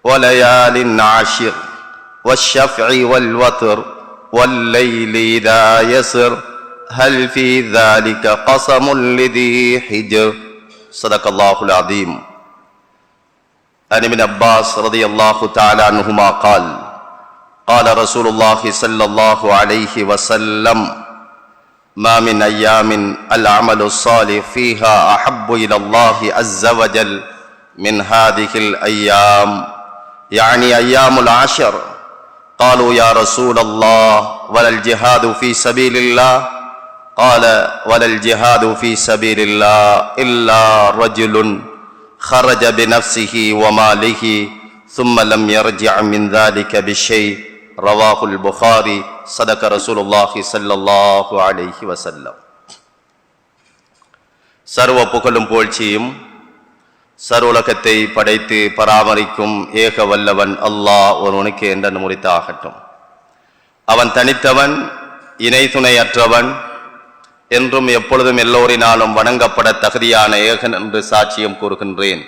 وَلَيَالٍ عَشْرٍ وَالشَّفْعِ وَالْوَتْرِ وَاللَّيْلِ إِذَا يَسْرِ هَلْ فِي ذَلِكَ قَسَمٌ لِذِي حِجْرٍ صدق الله العظيم. عن ابن عباس رضي الله تعالى عنهما قال قال رسول الله صلى الله عليه وسلم ما من أيام العمل الصالح فيها أحب إلى الله عز وجل من هذه الأيام، يعني أيام العشر. قالوا يا رسول الله ولا الجهاد في سبيل الله؟ قال ولا الجهاد في سبيل الله إلا رجل خرج بنفسه وماله ثم لم يرجع من ذلك بشيء. رواه البخاري. صدق رسول الله صلى الله عليه وسلم. சர்வ புகழும் புகழ்ச்சியும் சர்வலகத்தை படைத்து பராமரிக்கும் ஏக வல்லவன் அல்லாஹ் ஒருவனுக்கு என்றென்று முறித்தாகட்டும். அவன் தனித்தவன், இணை துணையற்றவன், என்றும் எப்பொழுதும் எல்லோரினாலும் வணங்கப்பட தகுதியான ஏகன் என்று சாட்சியம் கூறுகின்றேன்.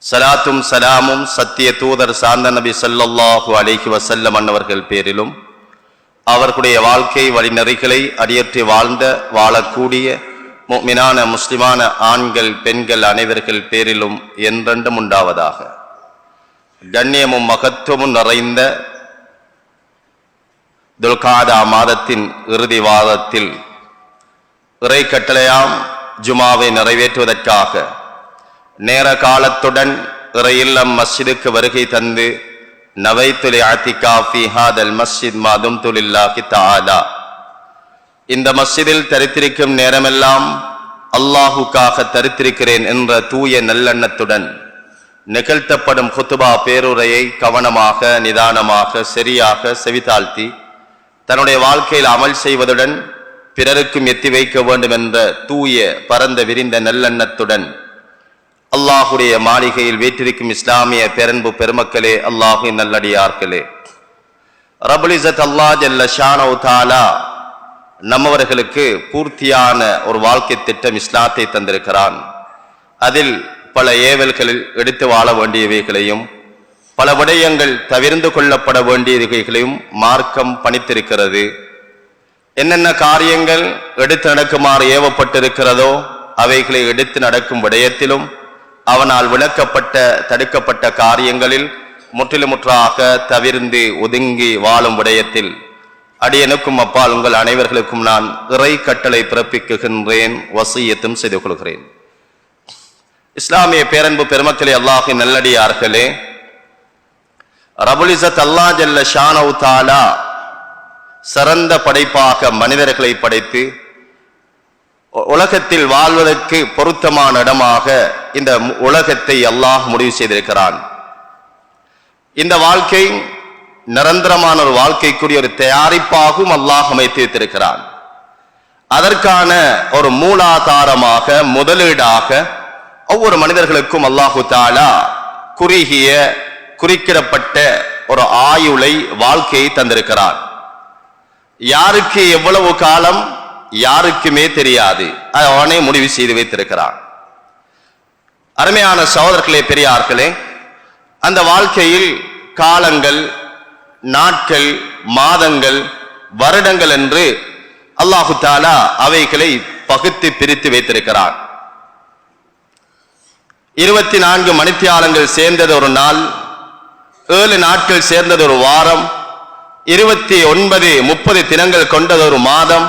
சலாத்தும் சலாமும் சத்திய தூதர் சாந்த நபி ஸல்லல்லாஹு அலைஹி வஸல்லம் அன்னவர்கள் பேரிலும் அவர்களுடைய வாழ்க்கை வழிநெறிகளை அடியற்றி வாழக்கூடிய முஃமினான முஸ்லிமான ஆண்கள் பெண்கள் அனைவர்கள் பேரிலும் என்றென்றும் உண்டாவதாக. கண்ணியமும் மகத்துவமும் நிறைந்த துல்காதா மாதத்தின் இறுதி வாரத்தில் இறை கட்டளையாம் ஜுமாவை நிறைவேற்றுவதற்காக நேர காலத்துடன் இறை இல்லம் மஸ்ஜிதுக்கு வருகை தந்து நவைத்துல் இஅ்திகாஃப் ஃபீ ஹாதல் மஸ்ஜித் மா தும்து லில்லாஹி தஆலா, இந்த மஸ்ஜிதில் தரித்திருக்கும் நேரமெல்லாம் அல்லாஹுக்காக தரித்திருக்கிறேன் என்ற தூய நல்லெண்ணத்துடன் நிகழ்த்தப்படும் குத்துபா பேருரையை கவனமாக நிதானமாக சரியாக செவிதாழ்த்தி தன்னுடைய வாழ்க்கையில் அமல் செய்வதுடன் பிறருக்கும் எத்தி வைக்க வேண்டும் என்ற தூய பரந்த விரிந்த நல்லெண்ணத்துடன் அல்லாஹுடைய மாளிகையில் வீற்றிருக்கும் இஸ்லாமிய பேரன்பு பெருமக்களே, அல்லாஹுவின் நல்லடியார்களே, ரப்புல் இஸ்ஸத் அல்லாஹ் ஜல்ல ஷானஹு தஆலா நம்மவர்களுக்கு பூர்த்தியான ஒரு வாழ்க்கை திட்டம் இஸ்லாத்தை தந்திருக்கிறான். அதில் பல ஏவல்களில் எடுத்து வாழ வேண்டியவைகளையும் பல விடயங்கள் தவிர்ந்து கொள்ளப்பட வேண்டியவைகளையும் மார்க்கம் பணித்திருக்கிறது. என்னென்ன காரியங்கள் எடுத்து நடக்குமாறு ஏவப்பட்டிருக்கிறதோ அவைகளை எடுத்து நடக்கும் விடயத்திலும் அவனால் விளக்கப்பட்ட தடுக்கப்பட்ட காரியங்களில் முற்றிலுமுற்றாக தவிர்ந்து ஒதுங்கி வாழும் விடயத்தில் அடியனுக்கும் அப்பால் உங்கள் அனைவர்களுக்கும் நான் இறை கட்டளை பிறப்பிக்குகின்றேன், வசியத்தும் செய்து கொள்கிறேன். இஸ்லாமிய பேரன்பு பெருமக்களே, அல்லாஹின் நல்லடியார்களே, ரப்புல் இஸ்ஸத் அல்லாஹ் ஜல்ல ஷானஹு தஆலா சிறந்த படைப்பாக மனிதர்களை படைத்து உலகத்தில் வாழ்வதற்கு பொருத்தமான இடமாக இந்த உலகத்தை அல்லாஹ் முடிவு செய்திருக்கிறான். இந்த வாழ்க்கை நிரந்தரமான ஒரு வாழ்க்கைக்குரிய ஒரு தயாரிப்பாகவும் அல்லாஹ் அமைத்திருக்கிறான். அதற்கான ஒரு மூலாதாரமாக முதலீடாக ஒவ்வொரு மனிதர்களுக்கும் அல்லாஹு தஆலா குறிக்கிடப்பட்ட ஒரு ஆயுளை வாழ்க்கையை தந்திருக்கிறான். யாருக்கு எவ்வளவு காலம் யாருக்குமே தெரியாது, அவனே முடிவு செய்து வைத்திருக்கிறான். அருமையான சகோதரர்களே, பெரியார்களே, அந்த வாழ்க்கையில் காலங்கள், நாட்கள், மாதங்கள், வருடங்கள் என்று அல்லாஹு தஆலா அவைகளை பகுத்து பிரித்து வைத்திருக்கிறான். 24 மணித்தியாலங்கள் சேர்ந்தது ஒரு நாள், 7 நாட்கள் சேர்ந்தது ஒரு வாரம், 29 30 தினங்கள் கொண்டது ஒரு மாதம்,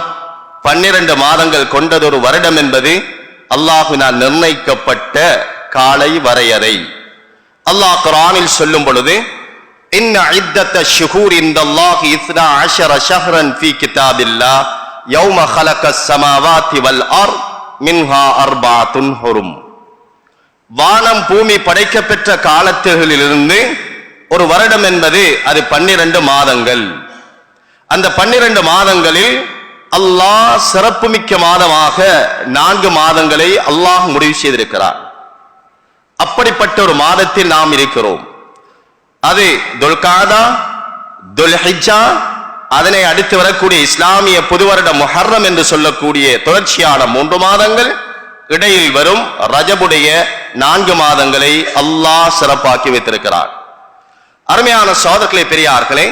12 மாதங்கள் கொண்டது ஒரு வருடம் என்பது அல்லாஹ்வினால் நிர்ணயிக்கப்பட்ட காலை வரையறை. அல்லாஹ் குர்ஆனில் சொல்லும் பொழுது இன்ன இத்தத்த ஷுஹூர் இன்தல்லாஹி 12 ஷஹ்ரன் ஃபீ கிதாபில்லாஹ் யௌம ஹலகஸ் ஸமாவாதி வல் அர்த் மின்ஹா அர்பஅத்துன் ஹுரும். வானம் பூமி படைக்கப்பெற்ற காலத்திலிருந்து ஒரு வருடம் என்பது அது 12 மாதங்கள். அந்த 12 மாதங்களில் அல்லாஹ் சிறப்புமிக்க மாதமாக 4 மாதங்களை அல்லாஹ் முடிவு செய்திருக்கிறார். அப்படிப்பட்ட ஒரு மாதத்தில் நாம் இருக்கிறோம். அது துல்காதா, துல்ஹிஜ்ஜா, அதனை அடுத்து வரக்கூடிய இஸ்லாமிய புதுவருட முஹர்ரம் என்று சொல்லக்கூடிய தொடர்ச்சியான 3 மாதங்கள், இடையில் வரும் ரஜபுடைய 4 மாதங்களை அல்லாஹ் சிறப்பாக்கி வைத்திருக்கிறார். அருமையான சகோதரர்களே, பெரியார்களே,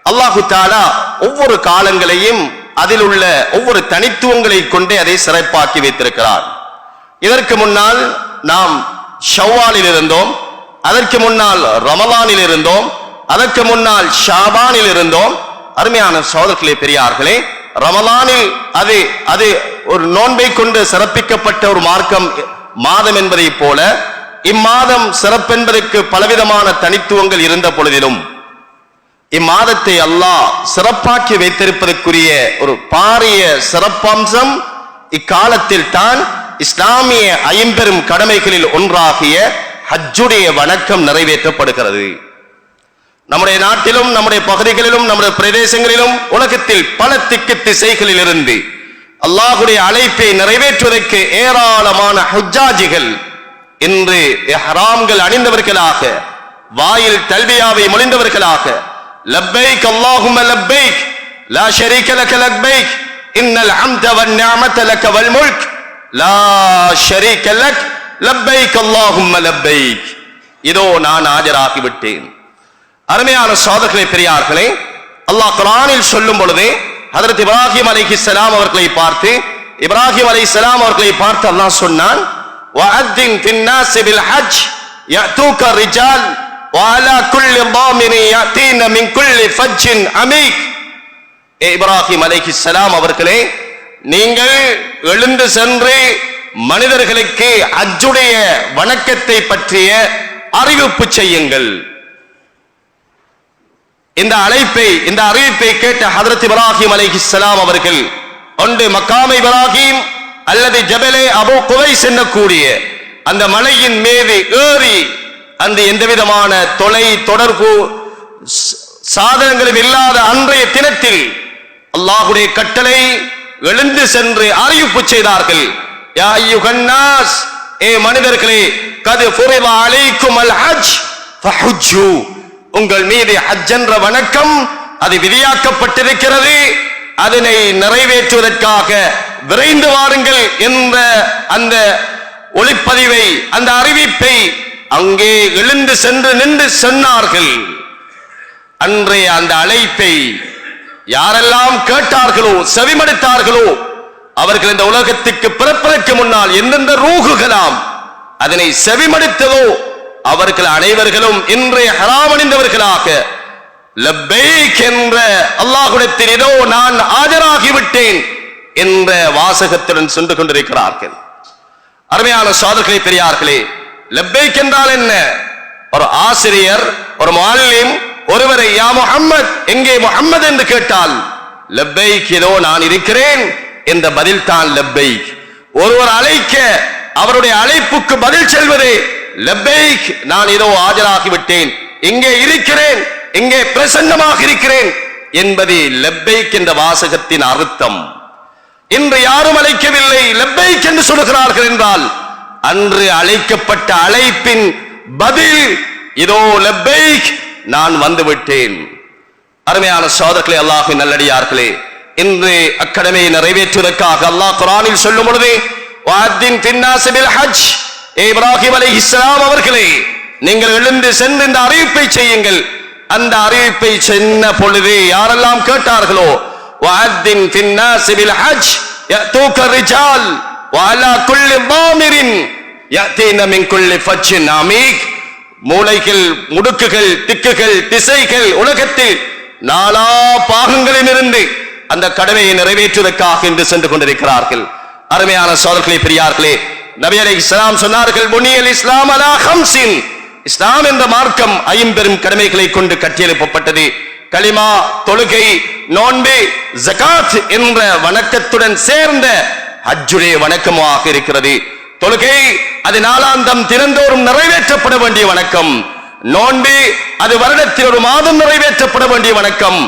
அல்லாஹு தஆலா ஒவ்வொரு காலங்களையும் அதில் உள்ள ஒவ்வொரு தனித்துவங்களை கொண்டே அதை சிறப்பாக்கி வைத்திருக்கிறார். இதற்கு முன்னால் நாம் ஷவ்வாலில் இருந்தோம், அதற்கு முன்னால் ரமலானில் இருந்தோம், அதற்கு முன்னால் ஷாபானில் இருந்தோம். அருமையான சகோதரர்களே, பெரியார்களே, ரமலானில் அது ஒரு நோன்பை கொண்டு சிறப்பிக்கப்பட்ட ஒரு மாதம் என்பதை போல இம்மாதம் சிறப்பென்பதற்கு பலவிதமான தனித்துவங்கள் இருந்த பொழுதிலும் இம்மாதத்தை அல்லாஹ் சிறப்பாக்கி வைத்திருப்பதற்குரிய ஒரு பாரிய சிறப்பம்சம் இக்காலத்தில் தான் இஸ்லாமிய 50 கடமைகளில் ஒன்றாகிய ஹஜ்ஜுடைய வணக்கம் நிறைவேற்றப்படுகிறது. நம்முடைய நாட்டிலும் நம்முடைய பகுதிகளிலும் நம்முடைய பிரதேசங்களிலும் உலகத்தில் பல திக்கு திசைகளில் இருந்து அல்லாஹுடைய அழைப்பை நிறைவேற்றுவதற்கு ஏராளமான ஹஜ்ஜாஜிகள் இன்று இஹ்ராம்கள் அணிந்தவர்களாக, வாயில் தல்பியாவை மொழிந்தவர்களாக, லப்பைக் அல்லாஹும்ம லப்பைக் லா ஷரீக லக லப்பைக் இன்னல் ஹம்த வன் நிஅமத லக வல் முல்க் லா ஷரீக லக் லப்பைக் அல்லாஹும்ம லப்பைக், இதோ நான் ஆஜராகி விட்டேன். அருமையான சகோதரர்களே, பெரியார்களே, அல்லாஹ் குர்ஆனில் சொல்லும் பொழுது ஹஜ்ரத் இப்ராஹிம் அலைஹிஸ்ஸலாம் அவர்களை பார்த்து அல்லாஹ் சொன்னான், وَأَذِّنْ فِي النَّاسِ بِالْحَجِّ يَأْتُوكَ الرِّجَالُ وَعَلَى كُلِّ ضَامِرٍ يَأْتِينَ مِنْ كُلِّ فَجٍّ عَمِيقٍ. இப்ராஹிம் அலைஹிஸ்ஸலாம் அவர்களே, நீங்கள் எழுந்து சென்று மனிதர்களுக்கு ஹஜ்ஜுடைய வணக்கத்தை பற்றிய அறிவிப்பு செய்யுங்கள். இந்த அறிவிப்பை கேட்ட ஹஜ்ரத் இப்ராஹிம் அலைஹிஸ்ஸலாம் அவர்கள் ஒன்று மக்காம் இப்ராஹிம் அல்லது ஜபலே அபு குவைஸ் என்னக்கூடிய அந்த மலையின் மீது ஏறி அந்த எந்தவிதமான தொடர்பு சாதனங்களும் இல்லாத அன்றைய தினத்தில் அல்லாஹ்வுடைய கட்டளை எழுந்து சென்று அறிவிப்பு செய்தார்கள். யா அய்யுஹன் நாஸ், ஏ மனிதர்களே, கத் ஃபுரித அலைக்கும் அல் ஹஜ் ஃபஹுஜ்ஜு, உங்கள் மீது ஹஜ் என்ற வணக்கம் அது விதியாக்கப்பட்டிருக்கிறது, அதனை நிறைவேற்றுவதற்காக விரைந்து வாருங்கள் என்ற அந்த ஒளிப்பதிவை, அந்த அறிவிப்பை அங்கே எழுந்து சென்று நின்று சொன்னார்கள். அன்றைய அந்த அழைப்பை யாரெல்லாம் கேட்டார்களோ, செவிமடுத்தார்களோ, அவர்கள் இந்த உலகத்துக்கு பிறப்பதற்கு முன்னால் எந்தெந்த ரூகுகளாம் அதனை செவிமடுத்ததோ அவர்கள் அனைவர்களும் இன்றைய ஹராம் அணிந்தவர்களாக லப்பைக் என்ற அல்லாஹ்விடத்தில் இதோ நான் ஆஜராகிவிட்டேன் என்ற வாசகத்துடன் சென்று கொண்டிருக்கிறார்கள். அருமையான சகோதரர்களே, பெரியார்களே, லப்பைக் என்றால் என்ன? ஒரு ஆசிரியர், ஒரு முஅல்லிம் ஒருவரை யா முஹம்மத், எங்கே முஹம்மது என்று கேட்டால் லப்பைக், இதோ நான் இருக்கிறேன் என்ற பதில் தான் லப்பைக். ஒருவர் அழைக்க அவருடைய அழைப்புக்கு பதில் சொல்வது லப்பைக், நான் இதோ ஆஜராகிவிட்டேன், இங்கே இருக்கிறேன், இங்கே பிரசன்னமாக இருக்கிறேன் என்பது லப்பைக் என்ற வாசகத்தின் அர்த்தம். இன்று யாரும் அழைக்கவில்லை, லப்பைக் என்று சொல்கிறார்கள் என்றால் அன்று அழைக்கப்பட்ட அழைப்பின் பதில் இதோ லப்பைக், நான் வந்துவிட்டேன். அருமையான சகோதரர்களே, அல்லாஹ்வின் நல்லடியார்களே, இன்று அக்கடமையை நிறைவேற்றுவதற்காக அல்லாஹ் குர்ஆனில் சொல்லும் பொழுது வஅத்தின் ஃபின்னாஸி பில் ஹஜ், இப்ராஹிம் அலைஹிஸ்ஸலாம் அவர்களே, நீங்கள் எழுந்து சென்று இந்த அறிவிப்பை செய்யுங்கள். அந்த அறிவிப்பை சொன்ன பொழுது யாரெல்லாம் கேட்டார்களோ, வஅத்தின் ஃபின்னாஸி பில் ஹஜ் யஅதூக ரிஜால் வஅலா குல்லி தாமிரின் யஅதீன மின் குல்லி ஃபஜ்ஜின் அமீக், மூலைகள், முடுக்குகள், திக்குகள், திசைகள், உலகத்தில் நாலா பாகங்களிலிருந்து அந்த கடமையை நிறைவேற்றுவதற்காக என்று சென்று கொண்டிருக்கிறார்கள். அருமையான சகோதரர்களே, பெரியார்களே, நபி அலைஹிஸ்ஸலாம் சொன்னார்கள், புனியல் இஸ்லாம் அலா ஹம்ஸின், இஸ்லாம் என்ற மார்க்கம் 50 கடமைகளை கொண்டு கட்டியெழுப்பப்பட்டது. கலிமா, தொழுகை, நோன்பு, ஜகாத் என்ற வணக்கத்துடன் சேர்ந்த ஹஜ்ஜுடைய வணக்கமாக இருக்கிறது. தொழுகை அது நாளாந்தம் தினந்தோறும் நிறைவேற்றப்பட வேண்டிய வணக்கம். நோன்பு அது வருடத்தில் ஒரு மாதம் நிறைவேற்றப்பட வேண்டிய வணக்கம்.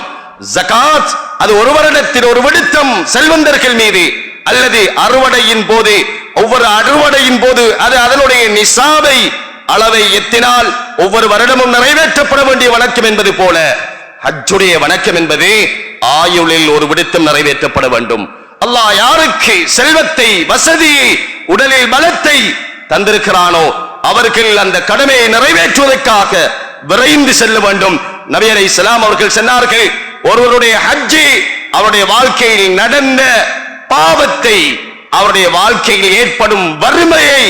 ஜகாத் அது ஒரு வருடத்தில் ஒரு விடுத்தம் செல்வந்தர்கள் மீது அல்லது அறுவடையின் போது, ஒவ்வொரு அறுவடையின் போது அது அதனுடைய நிசாபை அளவை எத்தினால் ஒவ்வொரு வருடமும் நிறைவேற்றப்பட வேண்டிய வணக்கம் என்பது போல ஹஜ்ஜுடைய வணக்கம் என்பது ஆயுளில் ஒரு விடுத்தம் நிறைவேற்றப்பட வேண்டும். அல்லாஹ் யாருக்கு செல்வத்தை, வசதியை, உடலில் பலத்தை தந்திருக்கிறானோ அவர்கள் அந்த கடமையை நிறைவேற்றுவதற்காக விரைந்து செல்ல வேண்டும். நபி அலைஹிஸ்ஸலாம் அவர்கள் சொன்னார்கள், ஒருவருடைய ஹஜ் அவருடைய வாழ்க்கையில் நடந்த பாவத்தை, அவருடைய வாழ்க்கையில் ஏற்படும் வறுமையை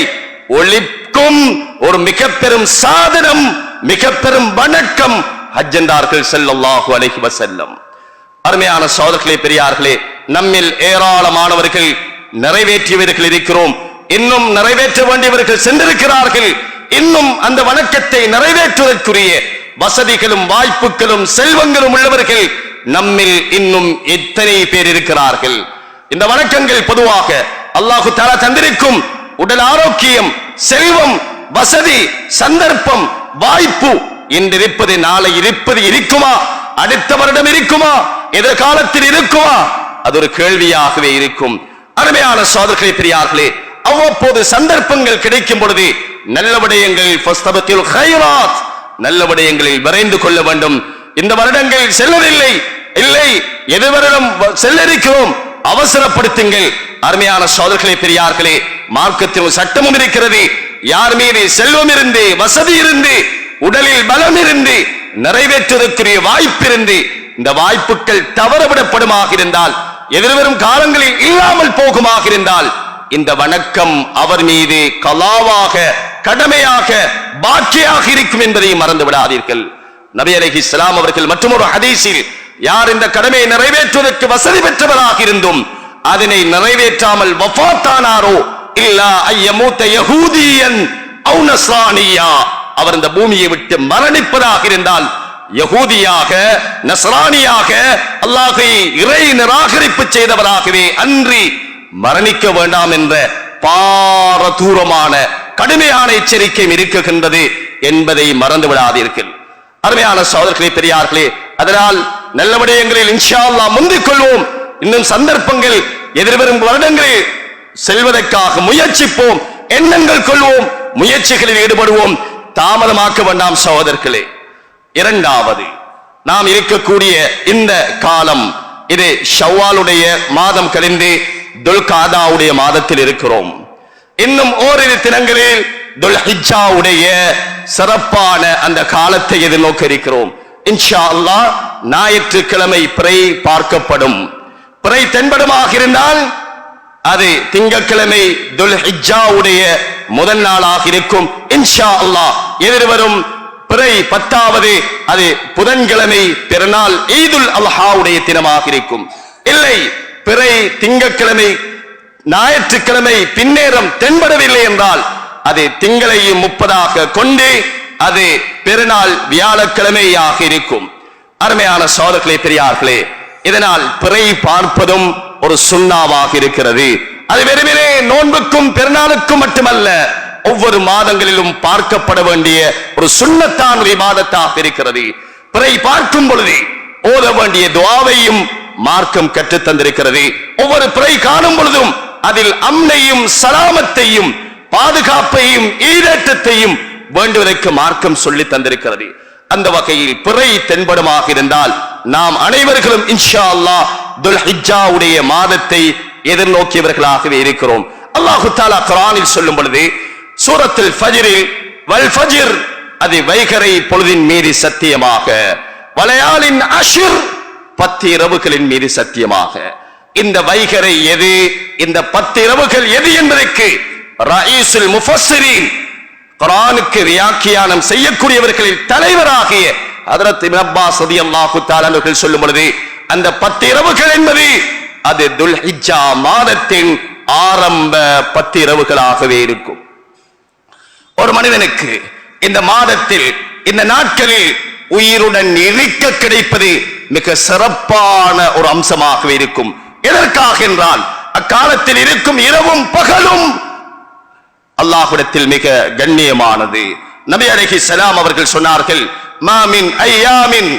ஒழிக்கும் ஒரு மிக பெரும் சாதனம், மிக பெரும் வணக்கம் ஹஜ் என்றார்கள் ஸல்லல்லாஹு அலைஹி வஸல்லம். அருமையான சகோதரர்களே, பெரியார்களே, நம்மில் ஏராளமானவர்கள் நிறைவேற்றியவர்கள் இருக்கிறோம், இன்னும் நிறைவேற்ற வேண்டியவர்கள் சென்றிருக்கிறார்கள். இன்னும் அந்த வணக்கத்தை நிறைவேற்றுவதற்குரிய வசதிகளும் வாய்ப்புகளும் செல்வங்களும் உள்ளவர்கள் நம்மில் இன்னும் எத்தனை பேர் இருக்கிறார்கள்? இந்த வணக்கங்கள் பொதுவாக அல்லாஹு தஆலா தந்திருக்கும் உடல் ஆரோக்கியம், செல்வம், வசதி, சந்தர்ப்பம், வாய்ப்பு இன்றிருப்பது நாளை இருப்பது இருக்குமா? அடுத்த வருடம் இருக்குமா? எதிர்காலத்தில் இருக்குமா? அது ஒரு கேள்வியாகவே இருக்கும். அருமையான சகோதரர்களே, பெரியார்களே, அவ்வப்போது சந்தர்ப்பங்கள் கிடைக்கும் பொழுது நல்ல விடயங்கள் ஃபஸ்தபத்தில் கைராத், நல்ல விடயங்களில் விரைந்து கொள்ள வேண்டும். இந்த வருடங்கள் செல்லவில்லை, இல்லை எது வருடம் செல்ல இருக்கிறோம், அவசரப்படுத்துங்கள். அருமையான சகோதரர்களே, பெரியார்களே, மார்க்கத்தில் சட்டமும் இருக்கிறது. யார் மீது செல்வம் இருந்து, வசதி இருந்து, உடலில் பலம் இருந்து, நிறைவேற்றுவதற்குரிய வாய்ப்பு இருந்து இந்த வாய்ப்புகள் தவறவிடப்படுமாக இருந்தால், எதிர்வரும் காலங்களில் இல்லாமல் போகுமாக இருந்தால், இந்த வணக்கம் அவர் மீது கலாவாக, கடமையாக, பாக்கியாக இருக்கும் என்பதை மறந்து விடாதீர்கள். நபி அலைஹிஸ்ஸலாம் அவர்கள் மற்றொரு ஹதீஸில், யார் இந்த கடமையை நிறைவேற்றுவதற்கு வசதி பெற்றவராக இருந்தும் அதனை நிறைவேற்றாமல் வஃபாத்தானாரோ இல்லா அய்யமூத யஹூதியன் அவ் நஸ்ரானியா, அவர் இந்த பூமியை விட்டு மரணிப்பதாக இருந்தால் யஹூதியாக, நஸ்ரானியாக, அல்லாஹ்வை இறை நிராகரிப்பு செய்தவராகவே அன்றி மரணிக்க வேண்டாம் என்ற பாரதூரமான கடுமையான எச்சரிக்கை இருக்குகின்றது என்பதை மறந்து விடாதீர்கள். அருமையான சகோதரர்களே, பெரியார்களே, அதனால் நல்ல விடயங்களில் இன்ஷா அல்லாஹ் முந்திக் கொள்வோம். இன்னும் சந்தர்ப்பங்கள் எதிர்வரும் வருடங்களில் செல்வதற்காக முயற்சிப்போம், எண்ணங்கள் கொள்வோம், முயற்சிகளில் ஈடுபடுவோம், தாமதமாக்க வேண்டாம் சகோதரர்களே. இரண்டாவது, நாம் இருக்கக்கூடிய இந்த காலம், இது ஷவ்வாலுடைய மாதம் கழிந்து துல்காதாவுடைய மாதத்தில் இருக்கிறோம். இன்னும் ஓரிரு தினங்களில் துல்ஹிஜ்ஜாவுடைய சிறப்பான அந்த காலத்தை எதிர்நோக்க இருக்கிறோம். இன்ஷா அல்லாஹ் ஞாயிற்றுக்கிழமை பிறை பார்க்கப்படும். பிறை தென்படுமாக இருந்தால் அது திங்கட்கிழமை துல்ஹிஜ்ஜாவுடைய முதல் நாளாக இருக்கும். இன்ஷா அல்லாஹ் எதிர்வரும் பிறை 10வது அது புதன்கிழமை பெருநாள் ஈதுல் அல்ஹாவுடைய தினமாக இருக்கும். இல்லை, பிறை திங்கட்கிழமை ஞாயிற்றுக்கிழமை பின்னேரம் தென்படவில்லை என்றால் அது திங்களையும் 30ஆக கொண்டு அது பெருநாள் வியாழக்கிழமையாக இருக்கும். அருமையான சகோதரர்களே, பெரியார்களே, இதனால் பிறை பார்ப்பதும் ஒரு சுன்னாவாக இருக்கிறது. அது வெறுமனே நோன்புக்கும் பெருநாளுக்கும் மட்டுமல்ல, ஒவ்வொரு மாதங்களிலும் பார்க்கப்பட வேண்டிய ஒரு சுன்னத்தான் இபாதத்தாக இருக்கிறது. பிறை பார்க்கும் பொழுது ஓத வேண்டிய துஆவையும் மார்க்கம் கற்றுத் தந்திருக்கிறது. ஒவ்வொரு பிறை காணும் பொழுதும் அதில் அம்னையும் சலாமத்தையும் பாதுகாப்பையும் ஈரேற்றத்தையும் வேண்டுவதற்கு மார்க்கம் சொல்லி தந்திருக்கிறது. அந்த வகையில் பிறை தென்படுமாக இருந்தால் நாம் அனைவர்களும் இன்ஷா அல்லாஹ் துல்ஹிஜ்ஜாவுடைய மாதத்தை எதிர்நோக்கியவர்களாகவே இருக்கிறோம். அல்லாஹு தஆலா குர்ஆனில் சொல்லும் பொழுது சூரத்துல் ஃபஜ்ரில் வல் ஃபஜ்ர், அது வைகறை பொழுதின் மீது சத்தியமாக, வலயாலின் அஷ்ர், 10 இரவுகளின் மீது சத்தியமாக. இந்த வைகறை எது, இந்த 10 இரவுகள் எது என்பதற்கு ரயீசுல் முஃபஸ்ஸிரீன், குர்ஆனுக்கு வியாக்கியானம் செய்யக்கூடியவர்களில் தலைவராகிய ஹஜ்ரத் இப்னு அப்பாஸ் ரலியல்லாஹு தஆலா அவர்கள் சொல்லும் பொழுது அந்த 10 இரவுகள் என்பது அது துல்ஹிஜ்ஜா மாதத்தின் ஆரம்ப 10 இரவுகளாகவே இருக்கும். ஒரு மனிதனுக்கு இந்த மாதத்தில், இந்த நாட்களில் உயிருடன் இருக்க கிடைப்பது மிக சிறப்பான ஒரு அம்சமாகவே இருக்கும். எதற்காக என்றால் அக்காலத்தில் இருக்கும் இரவும் பகலும் அல்லாஹ்விடத்தில் மிக கண்ணியமானது. நபி அலைஹிஸ்ஸலாம் அவர்கள் சொன்னார்கள், மா மின் அய்யாமின்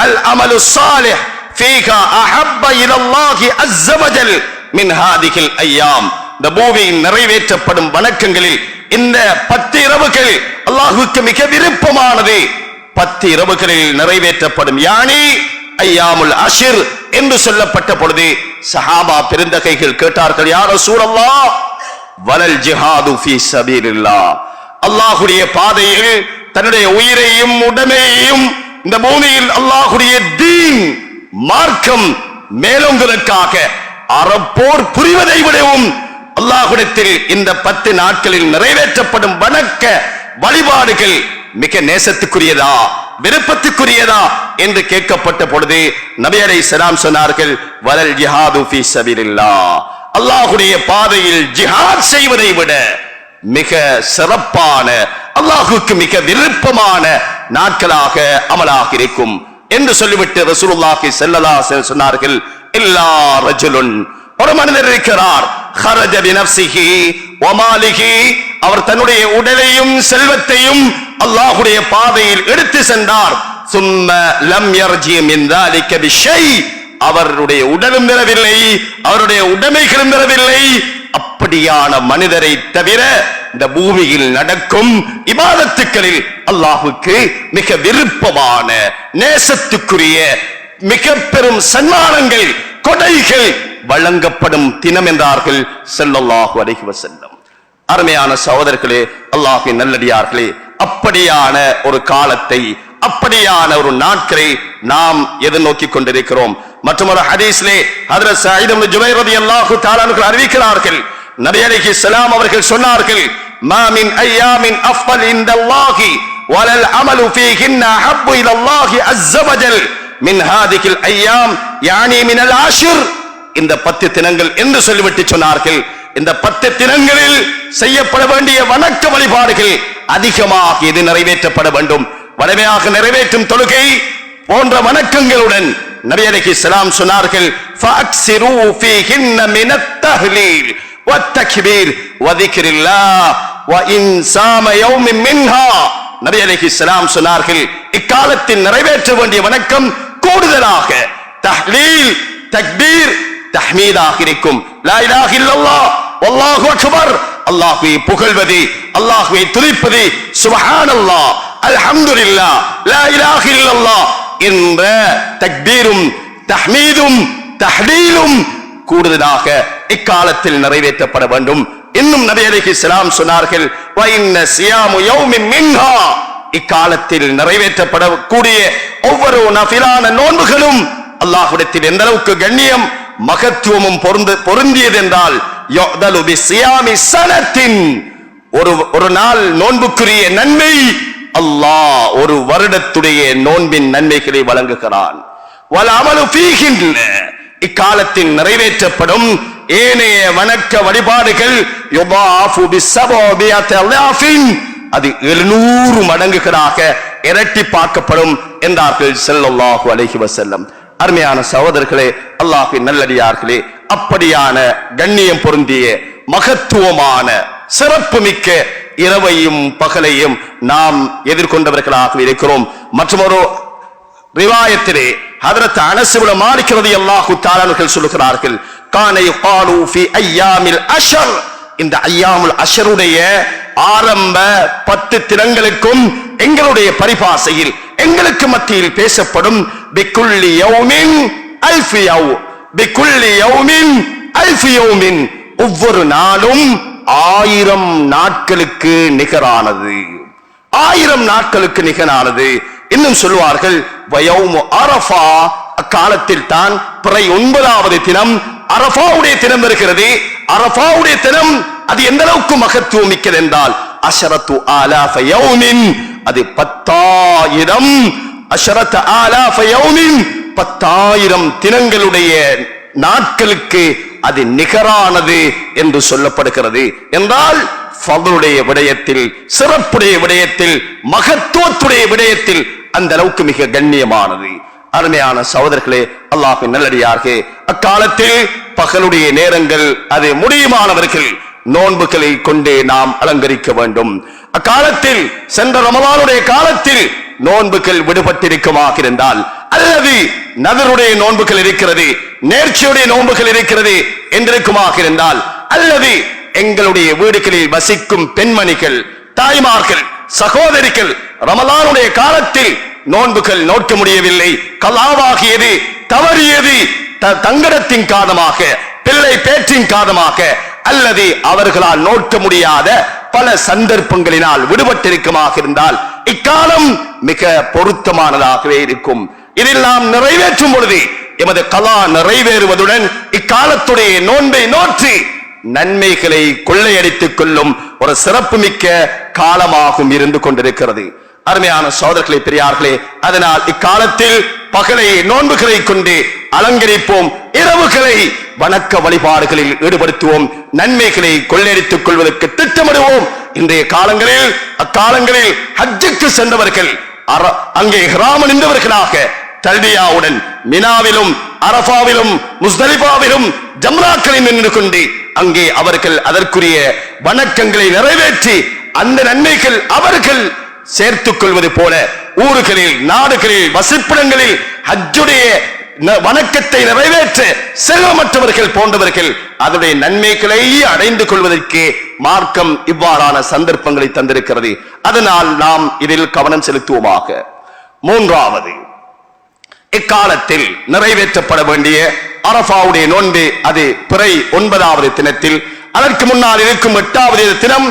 அல் அமலு ஸாலிஹ் ஃபீஹா அஹப்ப இலல்லாஹி அஸ்ஸ வஜல் மின் ஹாதிஹில் அய்யாம். இந்த பூமியில் நிறைவேற்றப்படும் வணக்கங்களில் இந்த 10 இரவுகள் அல்லாஹ்வுக்கு மிக விருப்பமானது. 10 இரவுகளில் நிறைவேற்றப்படும் யானி ஐயாமுல் அஷ்ர் என்று சொல்லப்பட்ட பொழுது சஹாபா பெருந்தகைகள் கேட்டார்கள், யா ரசூலல்லாஹ், வலல் ஜிஹாது ஃபீ ஸபீலில்லாஹ். அல்லாஹ்வுடைய பாதையில் தன்னுடைய உயிரையும் உடமையையும் இந்த பூமியில் அல்லாஹ்வுடைய தீன் மார்க்கம் மேலோங்குவதற்காக அறப்போர் புரிவதை விடவும் அல்லாஹ்விடத்தில் இந்த 10 நாட்களில் நிறைவேற்றப்படும் வணக்க வழிபாடுகள் மிக நேசத்துக்குரியதா, விருப்பத்துக்குரியதா என்று கேட்கப்பட்ட பொழுது நபி அலைஹிஸ்ஸலாம் சொன்னார்கள், வலல் ஜிஹாது ஃபீ ஸபீலில்லாஹ். அல்லாஹ்வுடைய பாதையில் ஜிஹாத் செய்வதை விட மிக சிறப்பான, அல்லாஹ்வுக்கு மிக விருப்பமான நாட்களாக அமலாக இருக்கும் என்று சொல்லிவிட்டு ரசூலுல்லாஹி ஸல்லல்லாஹு அலைஹி வஸல்லம் சொன்னார்கள், இல்லா ரஜுலுன், ஒரு மனிதர் இருக்கிறார், خرج بنفسه وماله, அவர் தன்னுடைய உடலையும் செல்வத்தையும் அல்லாஹ்வுடைய பாதையில் எடுத்து சென்றார். ثم لم يرجع من ذلك بشيء, அவருடைய உடலும் பெறவில்லை, அவருடைய உடைமைகளும் பெறவில்லை. அப்படியான மனிதரை தவிர இந்த பூமியில் நடக்கும் இபாதத்துக்களில் அல்லாஹ்வுக்கு மிக விருப்பமான, நேசத்துக்குரிய மிக பெரும் சன்மானங்கள், கொடைகள் வழங்கப்படும் தினம் என்றார்கள் ஸல்லல்லாஹு அலைஹி வஸல்லம். அருமையான சகோதரர்களே, அல்லாஹ்வின் நல்லடியார்களே, அப்படியான ஒரு காலத்தை, அப்படியான ஒரு நாட்களை நாம் எதிர்நோக்கி கொண்டிருக்கிறோம். மற்றொரு ஹதீஸிலே ஹஜ்ரத் ஸயீத் இப்னு ஜுபைர் ரலியல்லாஹு தஆலா அன்ஹு அறிவிக்கிறார்கள், நபி அலைஹிஸ்ஸலாம் அவர்கள் சொன்னார்கள், மா மின் அய்யாமின் அஃதல் இன்தல்லாஹி வலல் அமலு ஃபீஹின்ன அஹப்பு இலல்லாஹி அஸ்ஸ வஜல் மின் ஹாதிஹில் அய்யாம் யானி மினல் ஆஷிர். இந்த 10 தினங்கள் என்று சொல்லிவிட்டு சொன்னார்கள், இந்த 10 தினங்களில் செய்யப்பட வேண்டிய வணக்க வழிபாடுகள் அதிகமாக இது நிறைவேற்றப்பட வேண்டும். வலிமையாக நிறைவேற்றும் தொழுகை போன்ற வணக்கங்களுடன் நபி அலைஹிஸ்ஸலாம் சொன்னார்கள், ஃபஅக்ஸிரு ஃபீஹின்ன மினத் தஹ்லீல் வத்தக்பீர் வதிக்ரில்லாஹ் வஇன் ஸாம யௌமின் மின்ஹா. நபி அலைஹிஸ்ஸலாம் சொன்னார்கள், இக்காலத்தில் நிறைவேற்ற வேண்டிய வணக்கம் கூடுதலாக தஹ்லீல், தக்பீர், தஹ்மீதாக இருக்கும். லா இலாஹ இல்லல்லாஹ் வல்லாஹு அக்பர், அல்லாஹ்வை புகழ்வது, அல்லாஹ்வை துதிப்பது, சுப்ஹானல்லாஹ், அல்ஹம்துலில்லாஹ், லா இலாஹ இல்லல்லாஹ் என்ற தக்பீரும் தஹ்மீதும் தஹ்லீலும் கூடுதலாக இக்காலத்தில் நிறைவேற்றப்பட வேண்டும். இன்னும் நபி அலைஹிஸ்ஸலாம் சொன்னார்கள், வ இன்ன சியாமு யௌமின் மின்ஹா, இக்காலத்தில் நிறைவேற்றப்படக்கூடிய ஒவ்வொரு நஃபிலான நோன்புகளும் அல்லாஹ்விடத்தில் எந்த அளவுக்கு கண்ணியம் மகத்துவமும் பொருந்தியது என்றால், யுதலு பிஸியாமி ஸனத்தின், ஒரு நாள் நோன்புக்குரிய நன்மை அல்லாஹ் ஒரு வருடத்துடைய நோன்பின் நன்மைகளை வழங்குகிறான். வல் அமலு ஃபீஹின்ன, இக்காலத்தில் நிறைவேற்றப்படும் ஏனைய வணக்க வழிபாடுகள் யுதாஃபு பிஸபபியத்தி அல்லாஃபின், அது 700 மடங்குகளாக இரட்டிப்பாக்கப்படும் என்றார்கள் ஸல்லல்லாஹு அலைஹி வஸல்லம். அருமையான சகோதரர்களே, அல்லாஹ்வின் நல்லடியார்களே, அப்படியான கண்ணியம் பொருந்திய மகத்துவமான சிறப்புமிக்க இரவையும் பகலையும் நாம் எதிர்கொண்டவர்களாக இருக்கிறோம். மற்றொரு ரிவாயத்திலே ஹஜ்ரத் அனஸ் இப்னு மாலிக் ரலியல்லாஹு தஆலா அவர்கள் சொல்கிறார்கள், கான யகாலு ஃபீ அய்யாமில் அஷர், இந்த அய்யாமுல் அஷருடைய ஆரம்ப 10 தினங்களுக்கும் எங்களுடைய பரிபாசையில் எங்களுக்கு மத்தியில் பேசப்படும் பிகுல்லி யௌமின் அல்ஃப் யௌ, பிகுல்லி யௌமின் அல்ஃப் யௌமின், ஒவ்வொரு நாளும் 1000 நாட்களுக்கு நிகரானது, 1000 நாட்களுக்கு நிகரானது. இன்னும் சொல்வார்கள், வயௌமு அரஃபா, அக்காலத்தில் தான் பிறை 9வது தினம் அரஃபாவுடைய தினம் இருக்கிறது. அரஃபாவுடைய தினம் அது எந்த அளவுக்கு மகத்துவம் மிக்கது என்றால், அஷரத்து ஆலாஃப யௌமின், அது 10,000, அஷரத்து ஆலாஃப யௌமின், 10,000 தினங்களுடைய நாட்களுக்கு அது நிகரானது என்று சொல்லப்படுகிறது. என்றால் ஃபضலுடைய விடயத்தில், சிறப்புடைய விடயத்தில், மகத்துவத்துடைய விடயத்தில் அந்த அளவுக்கு மிக கண்ணியமானது. அருமையான சகோதரர்களே, அல்லாஹ்வின் நல்லடியார்களே, அக்காலத்தில் பகலுடைய நேரங்கள் அது முடியுமானவர்கள் நோன்புகளை கொண்டு நாம் அலங்கரிக்க வேண்டும். அக்காலத்தில் சென்ற ரமலானுடைய காலத்தில் நோன்புகள் விடுபட்டிருக்குமாக இருந்தால், அல்லது நதருடைய நோன்புகள் இருக்கிறது, நேர்ச்சியுடைய நோன்புகள் இருக்கிறது என்றிருக்குமாக இருந்தால், அல்லது எங்களுடைய வீடுகளில் வசிக்கும் பெண்மணிகள், தாய்மார்கள், சகோதரிகள் ரமலானுடைய காலத்தில் நோன்புகள் நோக்க முடியவில்லை, கலாவாகியது, தவறியது, தங்கடத்தின் காரணமாக, பிள்ளை பேற்றின் காரணமாக, அல்லது அவர்களால் நோக்க முடியாத பல சந்தர்ப்பங்களினால் விடுபட்டிருக்குமாக இருந்தால் இக்காலம் மிக பொருத்தமானதாகவே இருக்கும். இதில் நாம் நிறைவேற்றும் பொழுது எமது கலா நிறைவேறுவதுடன் இக்காலத்துடைய நோன்பை நோற்றி நன்மைகளை கொள்ளையடித்துக் கொள்ளும் ஒரு சிறப்புமிக்க காலமாகவும் இருந்து கொண்டிருக்கிறது. அருமையான சகோதரர்களே, பெரியார்களே, அதனால் இக்காலத்தில் பகலை நோன்புகளை கொண்டு அலங்கரிப்போம், இரவுகளை வணக்க வழிபாடுகளில் ஈடுபடுத்துவோம், நன்மைகளை கொள்ளையடித்துக் கொள்வதற்கு திட்டமிடுவோம். இன்றைய காலங்களில் அக்காலங்களில் ஹஜ்ஜுக்கு சென்றவர்கள் அங்கே இஹ்ராம் அணிந்தவர்களாக தல்பியாவுடன் மினாவிலும் அரஃபாவிலும் முஸ்தலிஃபாவிலும் ஜம்ராக்களில் நின்று கொண்டு அங்கே அவர்கள் அதற்குரிய வணக்கங்களை நிறைவேற்றி அந்த நன்மைகள் அவர்கள் சேர்த்துக் கொள்வது போல ஊர்களில் நாடுகளில் வசிப்பிடங்களில் ஹஜ்ஜுடைய வணக்கத்தை நிறைவேற்ற செல்வமற்றவர்கள் போன்றவர்கள் அதனுடைய நன்மைகளை அடைந்து கொள்வதற்கு மார்க்கம் இவ்வாறான சந்தர்ப்பங்களை தந்திருக்கிறது. அதனால் நாம் இதில் கவனம் செலுத்துவோமாக. மூன்றாவது, இக்காலத்தில் நிறைவேற்றப்பட வேண்டிய அரஃபாவுடைய நோன்பு, அது பிறை 9வது தினத்தில், அதற்கு முன்னால் இருக்கும் 8வது தினம்.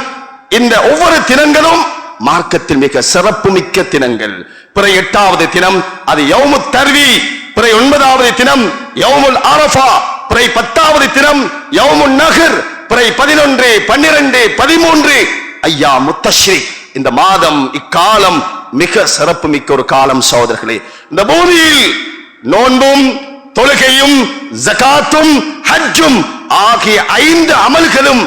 இந்த ஒவ்வொரு தினங்களும் மார்க்கத்தில் மிக சிறப்பு மிக்க தினங்கள். பிறை 8வது தினம் அது யௌமுத் தர்வி, பிறை 9வது தினம் யௌமுல் அரஃபா, பிறை 10வது தினம் யௌமுன் நஹர், பிறை 11, 12, 13 ஐயாமுத் தஷ்ரீக். இந்த மாதம் இக்காலம் மிக சிறப்பு மிக்க ஒரு காலம் சகோதரர்களே. இந்த பூமியில் நோன்பும் தொழுகையும் ஜகாத்தும் ஹஜ்ஜும் ஆகிய 5 அமல்களும்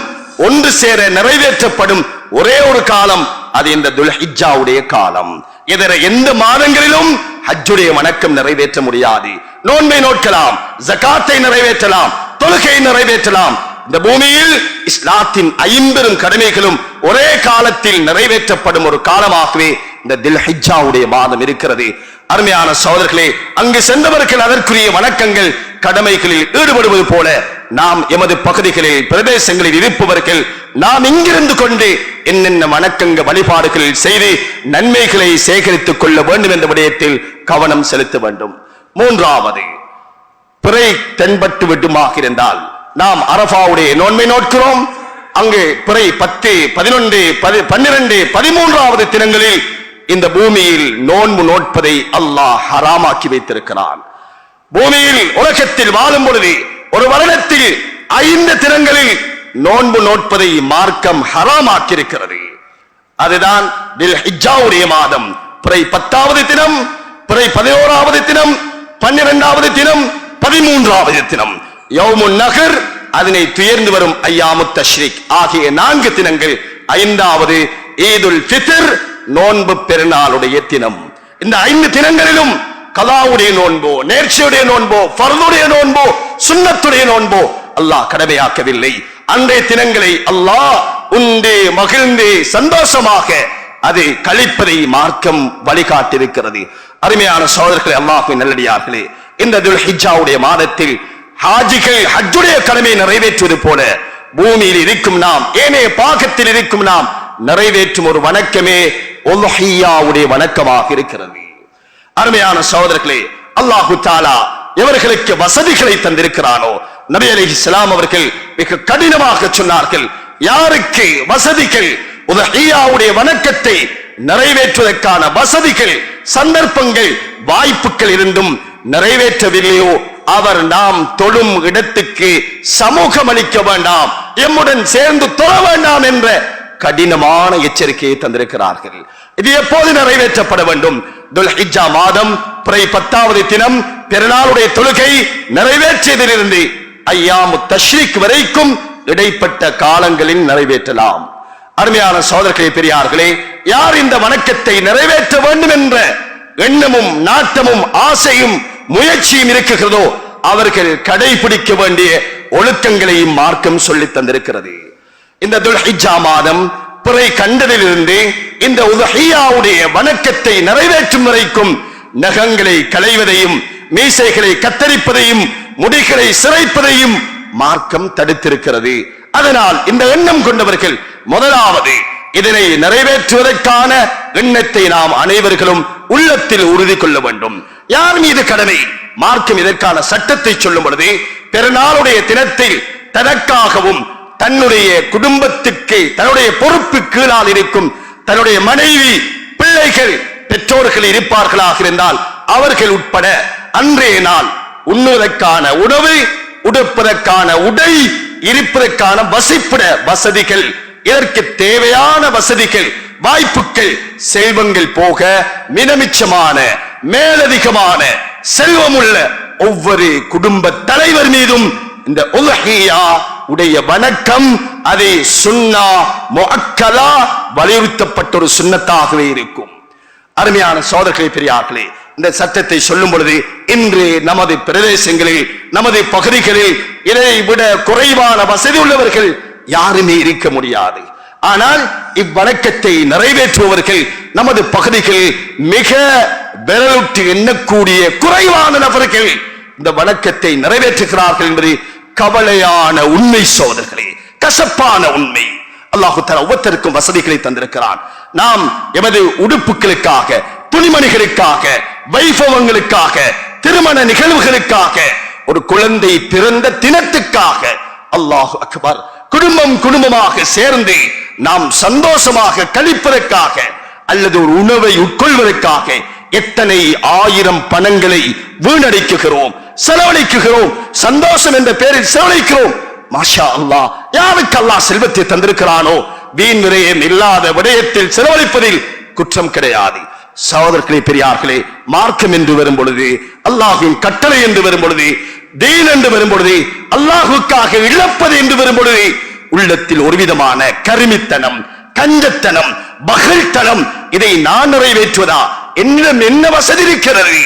ஒன்று சேர நிறைவேற்றப்படும் ஒரே ஒரு காலம், அது இந்த துல்ஹிஜ்ஜாவுடைய காலம். இதர எந்த மாதங்களிலும் ஹஜ்ஜுடைய வணக்கம் நிறைவேற்ற முடியாது. நோன்பை நோக்கலாம், ஜகாத்தை நிறைவேற்றலாம், தொழுகை நிறைவேற்றலாம். இந்த பூமியில் இஸ்லாத்தின் 50 கடமைகளும் ஒரே காலத்தில் நிறைவேற்றப்படும் ஒரு காலமாகவே இந்த துல்ஹிஜ்ஜாவுடைய மாதம் இருக்கிறது. அருமையான சகோதரர்களே, அங்கு சென்றவர்கள் அதற்குரிய வணக்கங்கள் கடமைகளில் ஈடுபடுவது போல நாம் எமது பகுதிகளில் பிரதேசங்களில் இருப்பவர்கள் நாம் இங்கிருந்து கொண்டு என்னென்ன வணக்கங்க வழிபாடுகளில் செய்து நன்மைகளை சேகரித்துக் கொள்ள வேண்டும் என்ற விடயத்தில் கவனம் செலுத்த வேண்டும். மூன்றாவது, பிறை தென்பட்டு விடுமாக இருந்தால் நாம் அரஃபாவுடைய நோன்பை நோக்கிறோம். அங்கு பிறை 10, 11, 12, 13வது தினங்களில் இந்த பூமியில் நோன்பு நோட்பதை அல்லாஹ் ஹராமாக்கி வைத்திருக்கிறான். பூமியில் உலகத்தில் வாழும் பொழுது ஒரு வருடத்தில் 5 தினங்களில் நோன்பு நோட்பதை மார்க்கம் ஹராமாக்கி இருக்கிறது. அதுதான் துல்ஹிஜ்ஜாவுடைய மாதம். பிறை 10வது தினம், பிறை 11வது தினம், 12வது தினம், 13வது தினம் யௌமுன் நஹர், அதனை துயர்ந்து வரும் ஐயாமுத் தஷ்ரீக் ஆகிய 4 தினங்கள். 5வது ஈதுல் ஃபித்ர், நோன்பு பெருநாளுடைய தினம். இந்த 5 தினங்களிலும் கலாவுடைய நோன்போ, நேர்ச்சியுடைய நோன்போ, ஃபர்துடைய நோன்போ, சுன்னத்துடைய நோன்போ அல்லாஹ் கடமையாக்கவில்லை. அன்றைய தினங்களை அல்லாஹ் உண்டு மகிழ்ந்து சந்தோஷமாக அது கழிப்பதை மார்க்கம் வழிகாட்டிருக்கிறது. அருமையான சகோதரர்களே, அல்லாஹ்வின் நல்லடியார்களே, இந்த துல்ஹிஜ்ஜாவுடைய மாதத்தில் ஹாஜிகள் ஹஜ்ஜுடைய கடமை நிறைவேற்றுவது போல பூமியில் இருக்கும் நாம், ஏனைய பாகத்தில் இருக்கும் நாம் நிறைவேற்றும் ஒரு வணக்கமே உல்ஹிய்யாவுடைய வணக்கமாக இருக்கிறது. அருமையான சகோதரர்களே, அல்லாஹு தஆலா எவர்களுக்கு வசதிகளை தந்திருக்கிறானோ, நபி அலைஹிஸ்ஸலாம் அவர்கள் மிக கடினமாக சொன்னார்கள், யாருக்கு வசதிகள் உல்ஹிய்யாவுடைய வணக்கத்தை நிறைவேற்றுவதற்கான வசதிகள், சந்தர்ப்பங்கள், வாய்ப்புகள் இருந்தும் நிறைவேற்றவில்லையோ அவர் நாம் தொழும் இடத்துக்கு சமூகம் அளிக்க வேண்டாம், எம்முடன் சேர்ந்து தொழ வேண்டாம் என்ற கடினமான எச்சரிக்கையை தந்திருக்கிறார்கள். இது எப்போது நிறைவேற்றப்பட வேண்டும்? துல்ஹிஜ்ஜா மாதம் பிறை 10வது தினம் பெருநாளுடைய தொழுகை நிறைவேற்றியதிலிருந்து ஐயாமுத் தஷ்ரீக் வரைக்கும் இடைப்பட்ட காலங்களில் நிறைவேற்றலாம். அருமையான சகோதரர்களே, பெரியார்களே, யார் இந்த வணக்கத்தை நிறைவேற்ற வேண்டும் என்ற எண்ணமும் நாட்டமும் ஆசையும் முயற்சியும் இருக்குகிறதோ அவர்கள் கடைபிடிக்க வேண்டிய ஒழுக்கங்களையும் மார்க்கம் சொல்லித் தந்திருக்கிறது. இந்த துல்ஹிஜ்ஜா மாதம் பிறை கண்டதிலிருந்து இந்த உல்ஹிய்யாவுடைய வணக்கத்தை நிறைவேற்றும் வரைக்கும் நகங்களை களைவதையும், மீசைகளை கத்தரிப்பதையும், முடிகளை சிரைப்பதையும் மார்க்கம் தடுத்திருக்கிறது. அதனால் இந்த எண்ணம் கொண்டவர்கள் முதலாவது இதனை நிறைவேற்றுவதற்கான எண்ணத்தை நாம் அனைவர்களும் உள்ளத்தில் உறுதி கொள்ள வேண்டும். யார் மீது கடமை? மார்க்கம் இதற்கான சட்டத்தை சொல்லும் பொழுது பெருநாளுடைய தினத்தில் தனக்காகவும் தன்னுடைய குடும்பத்துக்கு தன்னுடைய பொறுப்பு கீழால் இருக்கும் தன்னுடைய மனைவி பிள்ளைகள் பெற்றோர்கள் இருப்பார்களாக இருந்தால் அவர்கள் உட்பட அன்றைய நாள் உண்ணுவதற்கான உணவு, உடுப்பதற்கான உடை, இருப்பதற்கான வசிப்பிட வசதிகள், இதற்கு தேவையான வசதிகள், வாய்ப்புகள், செல்வங்கள் போக மினமிச்சமான மேலதிகமான செல்வமுள்ள ஒவ்வொரு குடும்ப தலைவர் மீதும் இந்த உலஹியா உடைய வணக்கம் அதே சுன்னா முஅக்கலா வலியுறுத்தப்பட்ட ஒரு சுன்னத்தாகவே இருக்கும். அருமையான சகோதரர்களே, பெரியார்களே, இந்த சட்டத்தை சொல்லும் பொழுது இன்று நமது பிரதேசங்களில் நமது பகுதிகளில் இதை விட குறைவான வசதி உள்ளவர்கள் யாருமே இருக்க முடியாது. ஆனால் இவ்வணக்கத்தை நிறைவேற்றுபவர்கள் நமது பகுதிகளில் மிக விரலுட்டு எண்ணக்கூடிய குறைவான நபர்கள் இந்த வணக்கத்தை நிறைவேற்றுகிறார்கள் என்பது கவலையான உண்மை சோதர்களே, கசப்பான உண்மை. அல்லாஹு தஆலா ஒவ்வொருத்தருக்கும் வசதிகளை தந்திருக்கிறான். நாம் எமது உடுப்புகளுக்காக, துணிமணிகளுக்காக, வைபவங்களுக்காக, திருமண நிகழ்வுகளுக்காக, ஒரு குழந்தை பிறந்த தினத்துக்காக, அல்லாஹு அக்பர், குடும்பமாக சேர்ந்து நாம் சந்தோஷமாக கழிப்பதற்காக அல்லது ஒரு உணவை உட்கொள்வதற்காக எத்தனை ஆயிரம் பணங்களை வீணடிக்குகிறோம், செலவழிக்குகிறோம், சந்தோஷம் என்ற பெயரில் செலவழிக்கிறோம். மாஷா அல்லாஹ், யாருக்கு அல்லாஹ் செல்வத்தை தந்திருக்கிறானோ வீண் விரயம் இல்லாத விடயத்தில் செலவழிப்பதில் குற்றம் கிடையாது. சகோதரர்களே, பெரியார்களே, மார்க்கம் என்று வரும் பொழுது, அல்லாஹ்வின் கட்டளை என்று வரும் பொழுது, தீன் என்று வரும் பொழுது, அல்லாஹ்வுக்காக இழப்பது என்று வரும் பொழுது உள்ளத்தில் ஒருவிதமான கருமித்தனம், கஞ்சத்தனம், பகல்தனம், இதை நான் நிறைவேற்றுவதா, என்னிடம் என்ன வசதி இருக்கிறது?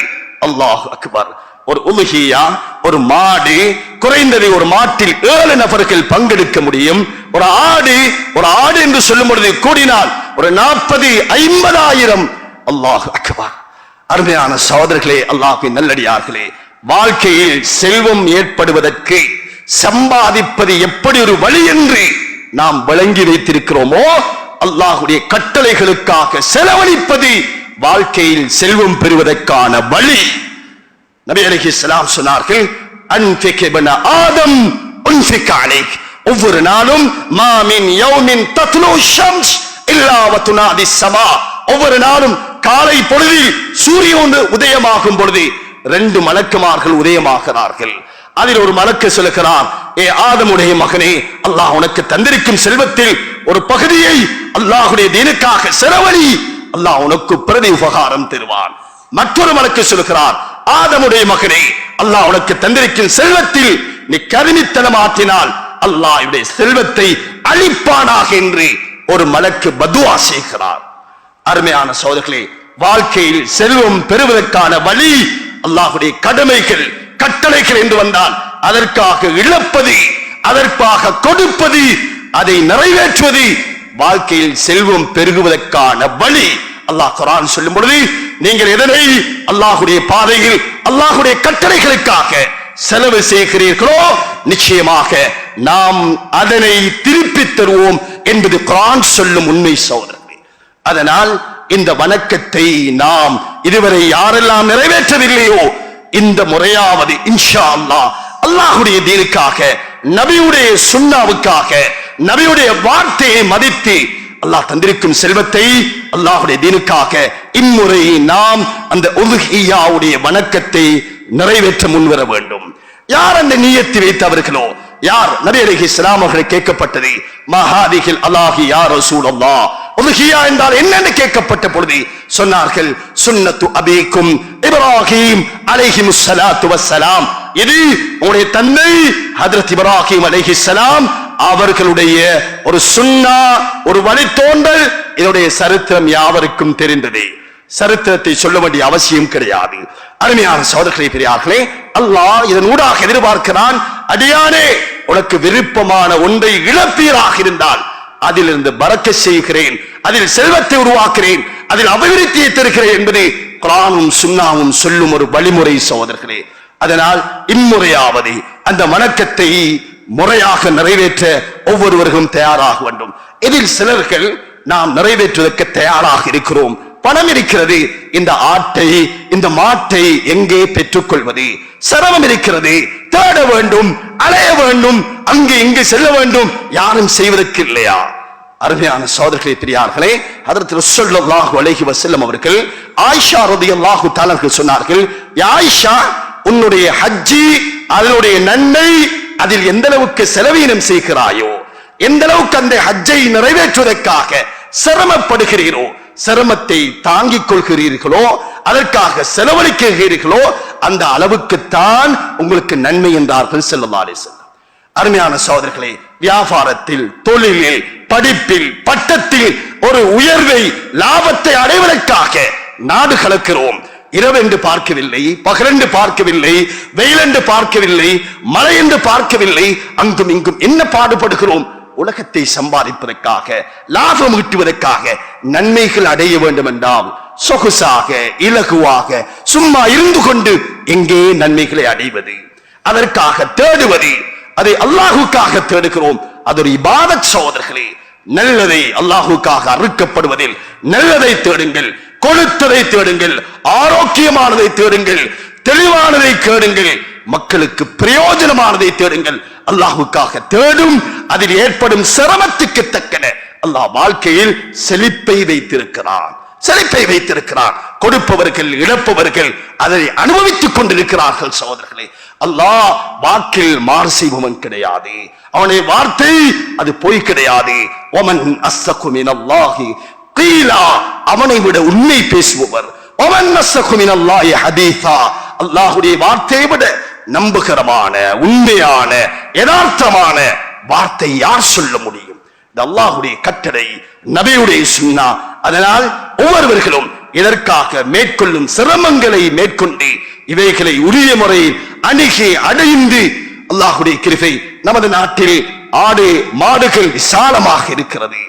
அல்லாஹ் அக்பர். ஒரு உலுஹியா, ஒரு மாடு, குறைந்தது ஒரு மாட்டில் 7 நபர்கள் பங்கெடுக்க முடியும். ஒரு ஆடு என்று சொல்லும் பொழுது கூடினால் ஒரு 40-50,000. அல்லாஹ் அக்பர். அருமையான சகோதரர்களே, அல்லாஹ்வின் நல்லடியார்களே, வாழ்க்கையில் செல்வம் ஏற்படுவதற்கு சம்பாதிப்பது எப்படி ஒரு வழி என்று நாம் விளங்கி வைத்திருக்கிறோமோ, அல்லாஹ்வுடைய கட்டளைகளுக்காக செலவழிப்பது வாழ்க்கையில் செல்வம் பெறுவதற்கான வழி. நபி அலைஹிஸ்ஸலாம் சொன்னார்கள், அன்ஃபிக் இப்ன ஆதம் உன்ஃபிக் அலைக். ஒவ்வொரு நாளும் மா மின் யௌமின் தத்லு ஷம்ஸ் இல்லா வ துனாதி ஸமா. ஒவ்வொரு நாளும் காலை பொழுதில் சூரியன் உதயமாகும் பொழுது 2 மலக்குமார்கள் உதயமாகிறார்கள். அதில் ஒரு மலக்கு சொல்லுகிறார், ஏ ஆதமுடைய மகனே, அல்லாஹ் உனக்கு தந்திருக்கும் செல்வத்தில் ஒரு பகுதியை அல்லாஹ்வுடைய தீனுக்காக செலவழி, அல்லாஹ் உனக்கு பிரதி உபகாரம் தருவான். மற்றொரு மலக்கு சொல்லுகிறார், ஆதமுடைய மகனே, அல்லாஹ் உனக்கு தந்திருக்கும் செல்வத்தில் நீ கருமித்தனமாற்றினால் அல்லாஹ்வுடைய செல்வத்தை அழிப்பானாக என்று ஒரு மலக்கு பதுவா செய்கிறார். அருமையான சகோதரர்களே, வாழ்க்கையில் செல்வம் பெறுவதற்கான வழி அல்லாஹ்வுடைய கடமைகள், கட்டளைகள் என்று வந்தால் அதற்காக இழப்பது, அதற்காக கொடுப்பது, அதை நிறைவேற்றுவது வாழ்க்கையில் செல்வம் பெருகுவதற்கான வழி. அல்லாஹ் குர்ஆன் சொல்லும் பொழுது, நீங்கள் எதனை அல்லாஹ்வுடைய பாதையில் அல்லாஹ்வுடைய கட்டளைகளுக்காக செலவு செய்கிறீர்களோ நிச்சயமாக நாம் அதனை திருப்பி தருவோம் என்பது குர்ஆன் சொல்லும் உண்மை சகோதரர்களே. அதனால் இந்த வணக்கத்தை நாம் இதுவரை யாரெல்லாம் நிறைவேற்றவில்லையோ இந்த முறையாவது இன்ஷா அல்லாஹ் அல்லாஹ்வுடைய தீனுக்காக, நபியுடைய சுன்னாவுக்காக, நபியுடைய வார்த்தையை மதித்து அல்லாஹ் தந்திருக்கும் செல்வத்தை அல்லாஹ்வுடைய தீனுக்காக இம்முறை நாம் அந்த உலுஹியாவுடைய வணக்கத்தை நிறைவேற்ற முன்வர வேண்டும். யார் அந்த நியத்தை வைத்தவர்களோ, யார் நபி அலைஹிஸ்ஸலாம் அவர்கள் கேட்கப்பட்டது, மஹாதிகில் அல்லாஹி யா ரசூலல்லாஹ், உலுஹியா என்றால் என்னன்னு கேட்கப்பட்ட பொழுது சொன்னார்கள், சுன்னத்து அபீக்கும் இப்ராஹிம் அலைஹிஸ்ஸலாத்து வஸ்ஸலாம். இது உங்களுடைய தந்தை ஹஜ்ரத் இப்ராஹிம் அலைஹிஸ்ஸலாம் அவர்களுடைய ஒரு சுன்னா, ஒரு வழித்தோன்றல். இதனுடைய சரித்திரம் யாவருக்கும் தெரிந்தது. சரித்திரத்தை சொல்ல வேண்டிய அவசியம் கிடையாது. அருமையான சகோதரர்களே, பெரியார்களே, அல்லாஹ் இதன் ஊடாக எதிர்பார்க்கிறான், அடியானே உனக்கு விருப்பமான ஒன்றை இழப்பீராக இருந்தால் அதிலிருந்து பரக்கத் செய்கிறேன், அதில் செல்வத்தை உருவாக்குகிறேன், அதில் அபிவிருத்தியை தருகிறேன் என்பது குர்ஆனும் சுன்னாவும் சொல்லும் ஒரு வழிமுறை சகோதரர்களே. அதனால் இம்முறையாவது அந்த வணக்கத்தை முறையாக நிறைவேற்ற ஒவ்வொருவர்களும் தயாராக வேண்டும். இதில் சிலர்கள் நாம் நிறைவேற்றுவதற்கு தயாராக இருக்கிறோம், பணம் இருக்கிறது, இந்த ஆட்டை இந்த மாட்டை எங்கே பெற்றுக்கொள்வது, சிரமம் இருக்கிறது, தேட வேண்டும், அலைய வேண்டும், அங்கு இங்கு செல்ல வேண்டும். யாரும் செய்வதற்கு இல்லையா? அருமையான சகோதரர்களே, பெரியார்களே, ஹஜ்ரத் ஸல்லல்லாஹு அலைஹி வஸல்லம் அவர்கள் ஆயிஷா ரலியல்லாஹு தஆலா சொன்னார்கள், ஆயிஷா, உன்னுடைய ஹஜ்ஜி, அதனுடைய நன்மை, அதில் எந்த அளவுக்கு செலவீனம் செய்கிறாயோ, எந்த அளவுக்கு அந்த ஹஜ்ஜை நிறைவேற்றுவதற்காக சிரமப்படுகிறீரோ, சிரமத்தை தாங்கிக் கொள்கிறீர்களோ, அதற்காக செலவழிக்கிறீர்களோ, அந்த அளவுக்குத்தான் உங்களுக்கு நன்மை என்றார்கள் ஸல்லல்லாஹு அலைஹி வஸல்லம். அருமையான சகோதரர்களே, வியாபாரத்தில், தொழிலில், படிப்பில், பட்டத்தில் ஒரு உயர்வை, லாபத்தை அடைவதற்காக நாடு கலக்கிறோம். இரவென்று பார்க்கவில்லை, பகலென்று பார்க்கவில்லை, வெயிலென்று பார்க்கவில்லை, மழை என்று பார்க்கவில்லை, அங்கும் இங்கும் என்ன பாடுபடுகிறோம்? உலகத்தை சம்பாதிப்பதற்காக, லாபம் ஈட்டுவதற்காக, நன்மைகள் அடைய வேண்டும் என்றால் சொகுசாக, இலகுவாக, சும்மா இருந்து கொண்டு எங்கே நன்மைகளை அடைவது? அதற்காக தேடுவது, அதை அல்லாஹுக்காக தேடுகிறோம். அது ஒரு இபாதத் சகோதரர்களே. நல்லதை அல்லாஹுக்காக அறுக்கப்படுவதில் நல்லதை தேடுங்கள், கொழுத்ததை தேடுங்கள், ஆரோக்கியமானதை தேடுங்கள், தெளிவானதை தேடுங்கள், மக்களுக்கு பிரயோஜனமானதை தேடுங்கள். அல்லாஹுக்காக தேடும் அதில் ஏற்படும் சிரமத்துக்கு தக்கன அல்லாஹ் வாழ்க்கையில் செழிப்பை வைத்திருக்கிறான், செழிப்பை வைத்திருக்கிறான். கொடுப்பவர்கள், இழப்பவர்கள் அதை அனுபவித்துக் கொண்டிருக்கிறார்கள் சகோதரர்களே. அல்லாஹ் வாக்கில் மாறு செய்பவன் கிடையாது, அவனுடைய வார்த்தை அது பொய் கிடையாது. ஒமன் அஸ்ஸகு மினல்லாஹி கீலா, அவனை விட உண்மை பேசுபவர். ஒமன் அஸ்ஸகு மினல்லாஹி ஹதீஸா, அல்லாஹ்வுடைய வார்த்தையை விட நம்புகிறமான, உண்மையான, யதார்த்தமான வார்த்தை யார் சொல்ல முடியும்? இது அல்லாஹ்வுடைய கட்டளை, நபியுடைய சுன்னா. அதனால் ஒவ்வொருவர்களும் இதற்காக மேற்கொள்ளும் சிரமங்களை மேற்கொண்டு இவைகளை உரிய முறையில் அணுகி அடைந்து, அல்லாஹ்வுடைய கிருபை, நமது நாட்டில் ஆடு மாடுகள் விசாலமாக இருக்கிறது.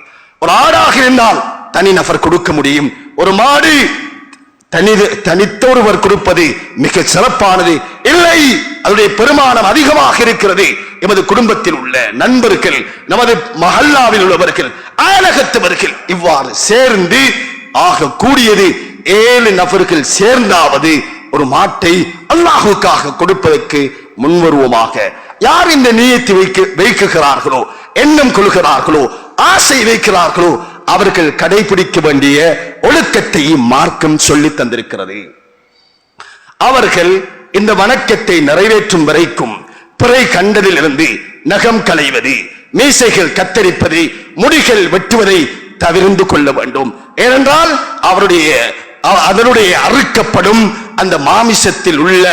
ஒரு ஆடாக இருந்தால் தனிநபர் கொடுக்க முடியும், ஒரு மாடு தனித்தொருவர் கொடுப்பது மிக சிறப்பானது இல்லை. அதனுடைய பெருமானம் அதிகமாக இருக்கிறது. எமது குடும்பத்தில் உள்ள நண்பர்கள், நமது மஹல்லாவில் உள்ளவர்கள், அயலகத்தவர்கள் இவ்வாறு சேர்ந்து ஆக கூடியது 7 நபர்கள் சேர்ந்தாவது ஒரு மாட்டை அல்லாஹுக்காக கொடுப்பதற்கு முன்வருவோமாக. யார் இந்த நியத்தை வைக்கிறார்களோ, எண்ணம் கொள்கிறார்களோ, ஆசை வைக்கிறார்களோ, அவர்கள் கடைபிடிக்க வேண்டிய ஒழுக்கத்தை மார்க்கம் சொல்லி தந்திருக்கிறது. அவர்கள் இந்த வணக்கத்தை நிறைவேற்றும் வரைக்கும் பிறை கண்டதில் இருந்து நகம் களைவது, மீசைகள் கத்தரிப்பது, முடிகள் வெட்டுவதை தவிர்த்து கொள்ள வேண்டும். ஏனென்றால் அதனுடைய அறுக்கப்படும் அந்த மாமிசத்தில் உள்ள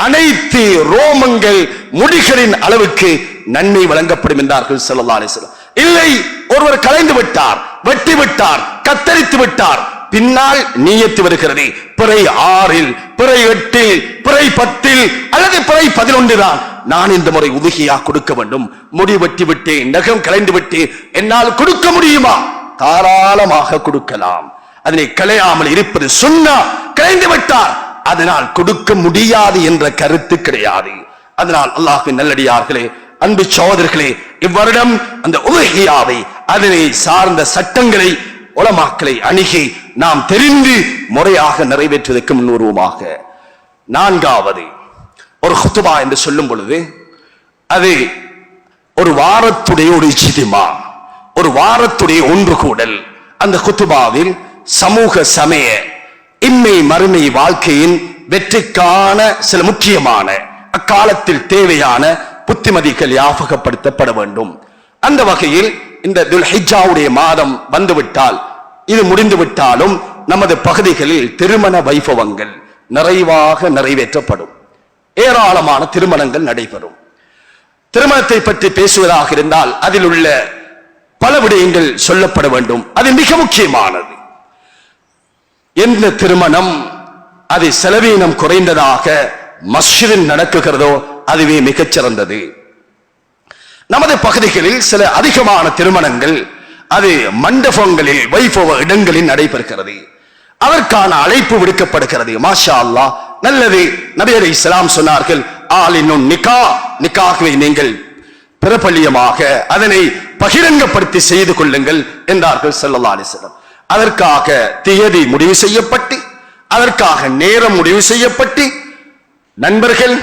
அனைத்து ரோமங்கள், முடிகளின் அளவுக்கு நன்மை வழங்கப்படும் என்றார்கள் ஸல்லல்லாஹு அலைஹி வஸல்லம். இல்லை, ஒருவர் கலைந்து விட்டார், வெட்டி விட்டார், கத்தரித்து விட்டார், பின்னால் நியத்து வருகிறது பிறை 6, பிறை 8, பிறை 10 அல்லது பிறை 11 தான் நான் இந்த முறை உதுகியா கொடுக்க வேண்டும். முடி வெட்டி விட்டேன், நகம் கலைந்து விட்டேன், என்னால் கொடுக்க முடியுமா? தாராளமாக கொடுக்கலாம். அதனை களையாமல் இருப்பது சுன்னா. கலைந்து விட்டார், அதனால் கொடுக்க முடியாது என்ற கருத்து கிடையாது. அதனால் அல்லாஹ்வின் நல்லடியார்களே, அன்பு சகோதரர்களே, இவ்வருடம் அந்த உதுகியாவை, அதனை சார்ந்த சட்டங்களை, உலமாக்களை அணுகி நாம் தெரிந்து முறையாக நிறைவேற்றுவதற்கு முன்வருவோமாக. 4வது, ஒரு குத்துபா என்று சொல்லும் பொழுது அது ஒரு வாரத்துடைய ஒரு இஜ்திமா, ஒரு வாரத்துடைய ஒன்று கூடல். அந்த குத்துபாவில் சமூக சமய இன்மை மறுமை வாழ்க்கையின் வெற்றிக்கான சில முக்கியமான அக்காலத்தில் தேவையான புத்திமதிகள் ஞாபகப்படுத்தப்பட வேண்டும். அந்த வகையில் இந்த துல்ஹிஜ்ஜாவுடைய மாதம் வந்துவிட்டால், இது முடிந்துவிட்டாலும் நமது பகுதிகளில் திருமண வைபவங்கள் நிறைவாக நிறைவேற்றப்படும். ஏராளமான திருமணங்கள் நடைபெறும். திருமணத்தை பற்றி பேசுவதாக இருந்தால் அதில் உள்ள பல விடயங்கள் சொல்லப்பட வேண்டும். அது மிக முக்கியமானது. எந்த திருமணம் அது செலவீனம் குறைந்ததாக மஸ்ஜிதில் நடக்குகிறதோ அதுவே மிகச்சிறந்தது. நமது பகுதிகளில் சில அதிகமான திருமணங்கள் அது மண்டபங்களில், வைபவ இடங்களில் நடைபெறுகிறது. அதற்கான அழைப்பு விடுக்கப்படுகிறது. மாஷா அல்லாஹ், நல்லது. நபி அலைஹிஸ்ஸலாம் சொன்னார்கள், ஆலினுன் நிகா, நிகாஹ்வை நீங்கள் பிரபல்யமாக அதனை பகிரங்கப்படுத்தி செய்து கொள்ளுங்கள் என்றார்கள் ஸல்லல்லாஹு அலைஹி வஸல்லம். அதற்காக தியதி முடிவு செய்யப்பட்டு, அதற்காக நேரம் முடிவு செய்யப்பட்டு, நண்பர்கள்,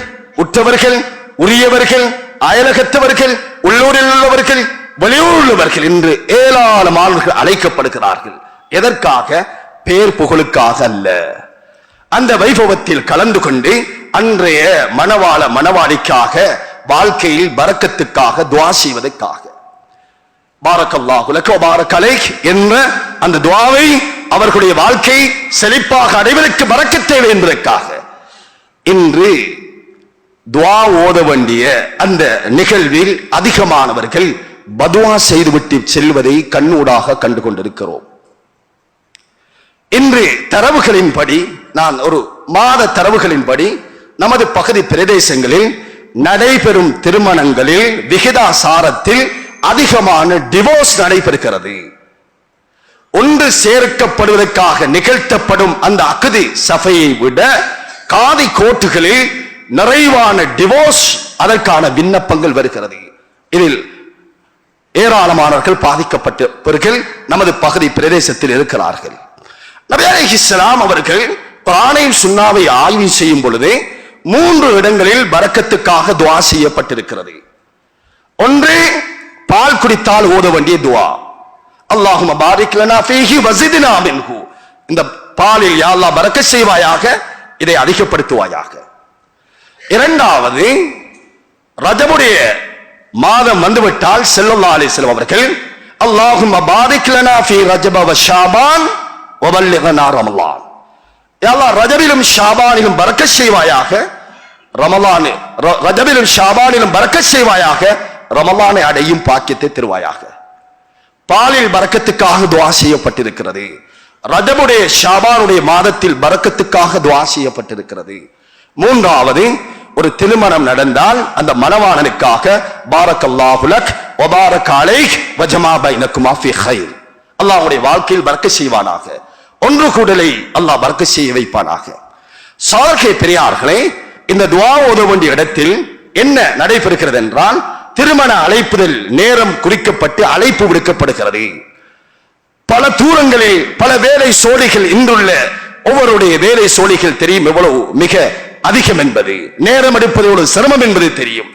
உற்றவர்கள், உரியவர்கள், அயலகத்தவர்கள், உள்ளூரில் உள்ளவர்கள், வெளியூரில் உள்ளவர்கள் என்று ஏராளமானவர்கள் அழைக்கப்படுகிறார்கள். எதற்காக? பேர் புகழுக்காக அல்ல. அந்த வைபவத்தில் கலந்து கொண்டு அன்றைய மணவாள மணவாளிக்காக வாழ்க்கையில் பரக்கத்துக்காக துஆ செய்வதற்காக பாரக்கல்லாஹு லக வ பாரக அலைக் என்ற அந்த துஆவை அவர்களுடைய வாழ்க்கை செழிப்பாக அடைவதற்கு பரக்கத் தேவை என்பதற்காக இன்று துஆ ஓத வேண்டிய அந்த நிகழ்வில் அதிகமானவர்கள் பதுவா செய்துவிட்டு செல்வதை கண்ணூடாக கண்டு கொண்டிருக்கிறோம். இன்று தரவுகளின்படி, நான் ஒரு மாத தரவுகளின்படி நமது பகுதி பிரதேசங்களில் நடைபெறும் திருமணங்களில் விகிதாசாரத்தில் அதிகமான டிவோர்ஸ் நடைபெறுகிறது. ஒன்று சேர்க்கப்படுவதற்காக நிகழ்த்தப்படும் அந்த அக்தி சஃபையை விட காதி கோர்ட்டுகளில் நிறைவான டிவோர்ஸ் அதற்கான விண்ணப்பங்கள் வருகிறது. இதில் ஏராளமானவர்கள் பாதிக்கப்பட்டவர்கள் நமது பகுதி பிரதேசத்தில் இருக்கிறார்கள். நபி அலைஹிஸ்ஸலாம் அவர்கள் குர்ஆனை சுன்னாவை ஆய்வு செய்யும் பொழுது 3 இடங்களில் பரக்கத்துக்காக துஆ செய்யப்பட்டிருக்கிறது. ஒன்று, பால் குடித்தால் ஓத வேண்டிய துஆ, அல்லாஹும்ம பாரிக் லனா ஃபீஹி வஸித்னா மின்ஹு, இந்த பாலில் யா அல்லாஹ் பரக்கத் செய்வாயாக, இதை அதிகப்படுத்துவாயாக. இரண்டாவது, ரஜபுடைய மாதம் வந்துவிட்டால் ஸல்லல்லாஹு அலைஹி வஸல்லம் அவர்கள் அல்லாஹும்ம பாரிக் லனா ஃபீ ரஜப வ ஷாபான் வ பல்லிக்னா ரமலான், யா அல்லாஹ் ரஜபிலும் ஷாபானிலும் பரக்கத் செய்வாயாக, ரஜபிலும் ஷாபானிலும் பரக்கத் செய்வாயாக, ரமலானை அடையும் பாக்கியத்தை தருவாயாக. பாலில் பரக்கத்துக்காக துஆ செய்யப்பட்டிருக்கிறது. ரஜபுடைய ஷாபானுடைய மாதத்தில் பரக்கத்துக்காக துஆ செய்யப்பட்டிருக்கிறது. மூன்றாவது, ஒரு திருமணம் நடந்தால் அந்த மணவாளனுக்காக பாரக்கல்லாஹு லக் வ பாரக அலைக் வ ஜமா பைனகுமா ஃபீ கைர், அல்லாஹ்வுடைய வாழ்க்கையில் பரக்கத் செய்வானாக, ஒன்று கூடலை அல்லாஹ் பரக்கத் செய்ய வைப்பானாக. சார்கே பெரியார்களே, இந்த துஆ ஓத வேண்டிய இடத்தில் என்ன நடைபெறுகிறது என்றால், திருமண அழைப்புதல் நேரம் குறிக்கப்பட்டு அழைப்பு விடுக்கப்படுகிறது. பல தூரங்களில் பல வேலை சோழிகள் இன்றுள்ள ஒவ்வொருடைய வேலை சோழிகள் தெரியும் எவ்வளவு மிக அதிகம் என்பது, நேரம் எடுப்பது எவ்வளவு சிரமம் என்பது தெரியும்.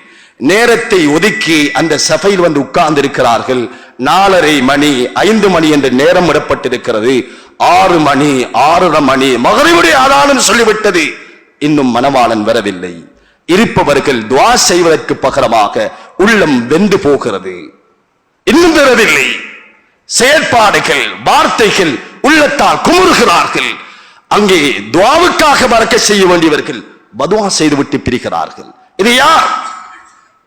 நேரத்தை ஒதுக்கி அந்த சபையில் வந்து உட்கார்ந்து இருக்கிறார்கள். 4:30 மணி 5 மணி என்ற நேரம் விடப்பட்டிருக்கிறது. 6 மணி 6:30 மணி மகரிபுடைய ஆதானம் சொல்லிவிட்டது, இன்னும் மணவாளன் வரவில்லை. இருப்பவர்கள் துஆ செய்வதற்கு பகரமாக உள்ளம் வெந்து போகிறது, இன்னும் வரவில்லை. செயற்பாடுகள் வார்த்தைகள் உள்ளத்தால் குமுறுகிறார்கள். அங்கே துஆவுக்காக பரக்கத் செய்ய வேண்டியவர்கள் பதுவா செய்துவிட்டு பிரிகிறார்கள். இது யார்?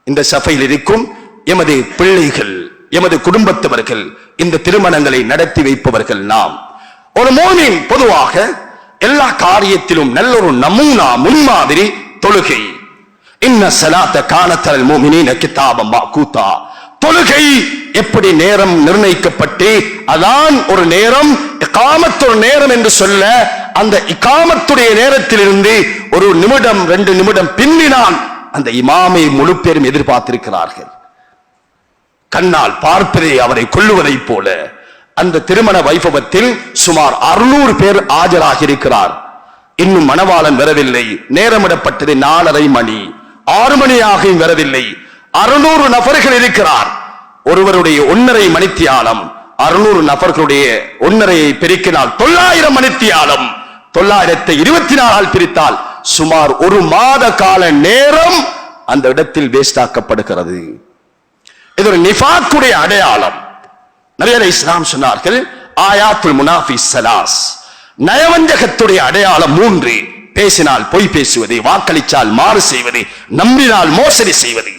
இந்த சபையில் இருக்கும் எமது பிள்ளைகள், எமது குடும்பத்தவர்கள், இந்த திருமணங்களை நடத்தி வைப்பவர்கள் நாம். ஒரு மோமின் பொதுவாக எல்லா காரியத்திலும் நல்ல ஒரு நமூனா முன்மாதிரி தொழுகை. இன்ன ஸலாத்த கானத் அலல் முஃமினீன கிதாபம் மஅகூதா, தொழுகை எப்படி நேரம் நிர்ணயிக்கப்பட்டு அதான் ஒரு நேரம், இகாமத் ஒரு நேரம் என்று சொல்ல, அந்த இகாமத்துடைய நேரத்திலிருந்து ஒரு நிமிடம் 2 நிமிடம் பின்னினால் அந்த இமாமை முழு பேரும் எதிர்பார்த்திருக்கிறார்கள். கண்ணால் பார்ப்பதே அவரை கொல்லுவதைப் போல அந்த திருமண வைபவத்தில் சுமார் 600 பேர் ஆஜராகி இருக்கிறார். இன்னும் மணவாளன் வரவில்லை. நேரமிடப்பட்டது 4:30 மணி, 6 மணியாகியும் வரவில்லை. 600 நபர்கள் இருக்கிறார். ஒருவருடைய 1.5 மணித்தியாலம் 600 நபர்களுடைய 1.5 பெருக்கினால் 900 மணித்தியாலம். 900ஐ 24 பிரித்தால் சுமார் 1 மாத கால நேரம் அந்த இடத்தில் வேஸ்ட் ஆக்கப்படுகிறது. இது ஒரு நிஃபாக்குடைய அடையாளம். நபி அலைஹிஸ்ஸலாம் சொன்னார்கள், ஆயாத்துல் முனாஃபி ஸலாஸ், நயவஞ்சகத்துடைய அடையாளம் 3: பேசினால் பொய் பேசுவது, வாக்களித்தால் மாறு செய்வது, நம்பினால் மோசடி செய்வது.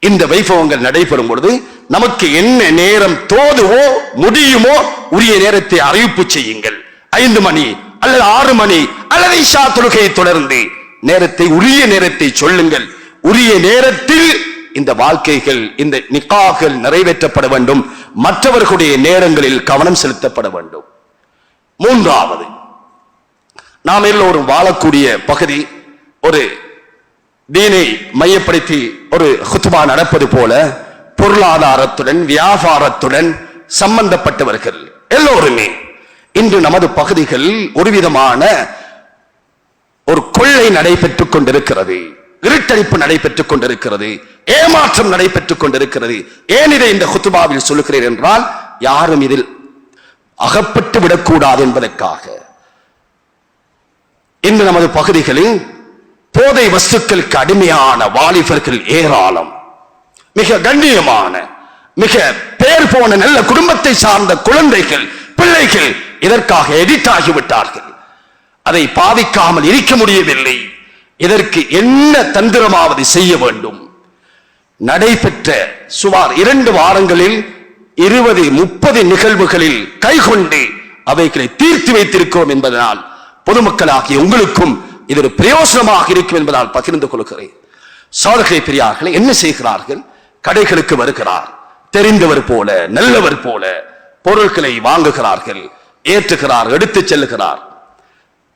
இந்த வைபவங்கள் நடைபெறும் பொழுது நமக்கு என்ன நேரம் தோதுவோ முடியுமோ உரிய நேரத்தை அறிவிப்பு செய்யுங்கள். 5 மணி அல்லது 6 மணி அல்லது இஷா தொழுகையை தொடர்ந்து நேரத்தை, உரிய நேரத்தை சொல்லுங்கள். உரிய நேரத்தில் இந்த வாழ்க்கைகள், இந்த நிக்காஹ்கள் நிறைவேற்றப்பட வேண்டும். மற்றவர்களுடைய நேரங்களில் கவனம் செலுத்தப்பட வேண்டும். மூன்றாவது, நாம் எல்லோரும் வாழக்கூடிய பகுதி ஒரு தீனை மையப்படுத்தி ஒரு ஹுத்பா நடப்பது போல பொருளாதாரத்துடன் வியாபாரத்துடன் சம்பந்தப்பட்டவர்கள் எல்லோருமே இன்று நமது பகுதிகளில் ஒரு விதமான ஒரு கொள்ளை நடைபெற்றுக் கொண்டிருக்கிறது. இருட்டடிப்பு நடைபெற்றுக் கொண்டிருக்கிறது, ஏமாற்றம் நடைபெற்றுக் கொண்டிருக்கிறது. ஏன் இதை இந்த குத்துபாவில் சொல்லுகிறேன் என்றால், யாரும் இதில் அகப்பட்டு விடக்கூடாது என்பதற்காக. இன்று நமது பகுதிகளில் போதை வஸ்துக்களுக்கு அடிமையான வாலிபர்கள் ஏராளம். மிக கண்ணியமான, மிக பேர் போன நல்ல குடும்பத்தை சார்ந்த குழந்தைகள், பிள்ளைகள் இதற்காக எடிட் ஆகிவிட்டார்கள். அதை பாதிக்காமல் இருக்க முடியவில்லை. இதற்கு என்ன தந்திரமாவது செய்ய வேண்டும். நடைபெற்ற சுமார் 2 வாரங்களில் 20-30 நிகழ்வுகளில் கைகொண்டு அவைகளை தீர்த்து வைத்திருக்கிறோம் என்பதனால் பொதுமக்களாகிய உங்களுக்கும் இது ஒரு பிரயோசனமாக இருக்கும் என்பதால் பகிர்ந்து கொள்கிறேன். சோதனை பெரியார்கள் என்ன செய்கிறார்கள்? கடைகளுக்கு வருகிறார், தெரிந்தவர் போல நல்லவர் போல பொருட்களை வாங்குகிறார்கள், ஏற்றுகிறார், எடுத்துச் செல்லுகிறார்.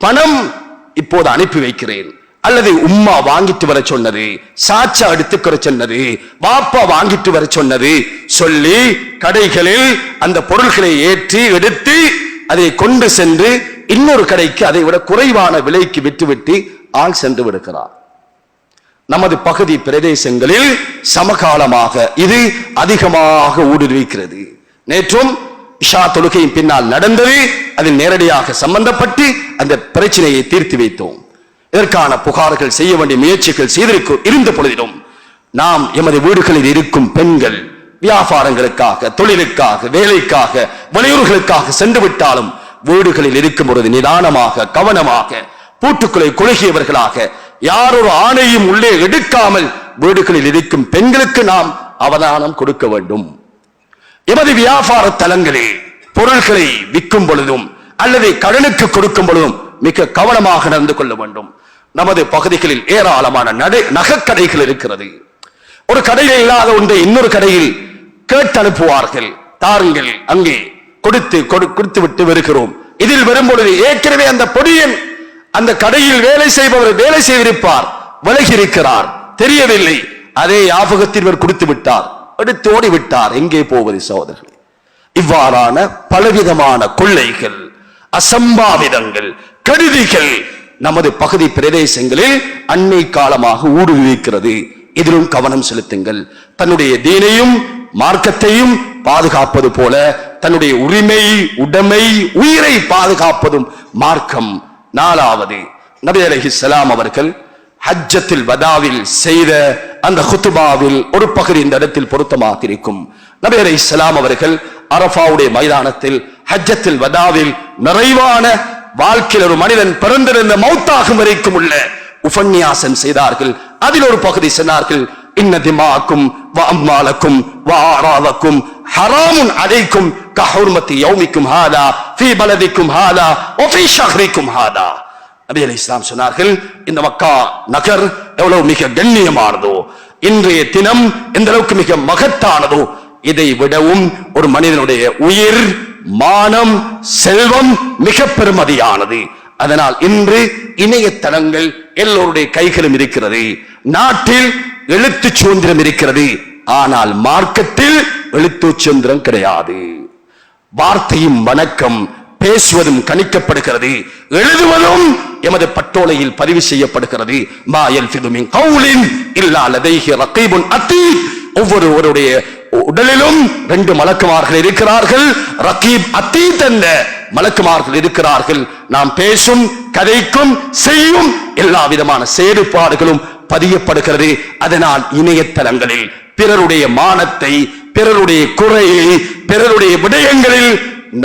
பணம் இப்போது அனுப்பி வைக்கிறேன், அல்லது உம்மா வாங்கிட்டு வர சொன்னது, சாச்சா எடுத்துக்கிற சொன்னது, பாப்பா வாங்கிட்டு வர சொன்னது சொல்லி கடைகளில் அந்த பொருட்களை ஏற்றி எடுத்து அதை கொண்டு சென்று இன்னொரு கடைக்கு அதை விட குறைவான விலைக்கு விட்டுவிட்டு ஆள் சென்று விடுகிறார். நமது பகுதி பிரதேசங்களில் சமகாலமாக இது அதிகமாக ஊடுருவிக்கிறது. நேற்றும் இஷா தொழுகையின் பின்னால் நடந்தது. அதில் நேரடியாக சம்பந்தப்பட்டு அந்த பிரச்சனையை தீர்த்து வைத்தோம். இதற்கான புகார்கள் செய்ய வேண்டிய முயற்சிகள் இருந்த பொழுதிலும் நாம் எமது வீடுகளில் இருக்கும் பெண்கள் வியாபாரங்களுக்காக, தொழிலுக்காக, வேலைக்காக, வெளியூர்களுக்காக சென்று விட்டாலும் வீடுகளில் இருக்கும் பொழுது நிதானமாக, கவனமாக, பூட்டுக்குள்ளே கொழுகியவர்களாக, யாரொரு ஆணையும் உள்ளே எடுக்காமல் வீடுகளில் இருக்கும் பெண்களுக்கு நாம் அவதானம் கொடுக்க வேண்டும். எமது வியாபார தலங்களில் பொருள்களை விற்கும் பொழுதும் அல்லது கடனுக்கு கொடுக்கும் பொழுதும் மிக கவனமாக நடந்து கொள்ள வேண்டும். நமது பகுதிகளில் ஏராளமான நகைக்கடைகள் இருக்கிறது. ஒரு கடையில் இல்லாத ஒன்றை இன்னொரு கடையில் கேட்டு அனுப்புவார்கள். தாருங்கள், அங்கே கொடுத்து விட்டு வருகிறோம். இதில் வரும்பொழுது ஏற்கனவே அந்த பொடியன் அந்த கடையில் வேலை செய்பவர் வேலை செய்திருப்பார், விலகி இருக்கிறார், தெரியவில்லை. அதே ஞாபகத்தில் கொடுத்து விட்டார், எடுத்து ஓடிவிட்டார். எங்கே போவது சகோதரர்களே? இவ்வாறான பலவிதமான கொள்ளைகள், அசம்பாவிதங்கள், கெடுதிகள் நமது பகுதி பிரதேசங்களில் அண்மை காலமாக ஊடுருவிக்கிறது. இதிலும் கவனம் செலுத்துங்கள். தன்னுடைய தீனையும் மார்க்கத்தையும் பாதுகாப்பது போல தன்னுடைய உரிமை, உடைமை, உயிரை பாதுகாப்பதும் மார்க்கம். 4வது, நபி அலைஹிஸ்ஸலாம் அவர்கள் ஹஜ்ஜத்துல் வதாவில் செய்த அந்த குத்துபாவில் ஒரு பகுதி இந்த இடத்தில் பொருத்தமாக இருக்கும். நபி அலைஹிஸ்ஸலாம் அவர்கள் அரஃபாவுடைய மைதானத்தில் ஹஜ்ஜத்துல் வதாவில் நிறைவான வாழ்க்கையில் ஒரு மனிதன் பிறந்திருந்த மௌத்தாகும் வரைக்கும் உள்ள உபன்யாசம் செய்தார்கள். அதில் ஒரு பகுதி சொன்னார்கள், இன்ன திமாக்கும் வ அம்வாலக்கும் வ ஆராதக்கும் ஹராமுன் அலைக்கும் கஹுர்மத்தி யௌமிக்கும் ஹாதா ஃபீ பலதிக்கும் ஹாதா வ ஃபீ ஷஹ்ரிக்கும் ஹாதா. நபி அலைஹிஸ்ஸலாம் சொன்னார்கள், இந்த மக்கா நகர் எவ்வளவு மிக கண்ணியமானதோ, இன்றைய தினம் எந்த அளவுக்கு மிக மகத்தானதோ, இதை விடவும் ஒரு மனிதனுடைய உயிர், மானம், செல்வம் மிக பெருமதியானது. அதனால் இன்று இணையதளங்கள் எல்லோருடைய கைகளும் இருக்கிறது. நாட்டில் எழுத்து சுதந்திரம் இருக்கிறது. ஆனால் மார்க்கத்தில் எழுத்து சுதந்திரம் கிடையாது. வார்த்தையும் வணக்கம் பேசுவதும் கணிக்கப்படுகிறது, எழுதுவதும் எமது பட்டோலையில் பதிவு செய்யப்படுகிறது. மா யல்ஃபிது மின் கௌலின் இல்லா லதைஹி ரகீபுன் அதீத். ஒவ்வொருவருடைய உடலிலும் 2 மலக்குமார்கள் இருக்கிறார்கள். ரகீப், அதீத் என்ற மலக்குமார்கள் இருக்கிறார்கள். நாம் பேசும், கதைக்கும், செய்யும் எல்லா விதமான செயல்பாடுகளும் பதியப்படுகிறது. அதனால் இணையதளங்களில் பிறருடைய மானத்தை, பிறருடைய குறையை, பிறருடைய விடயங்களில்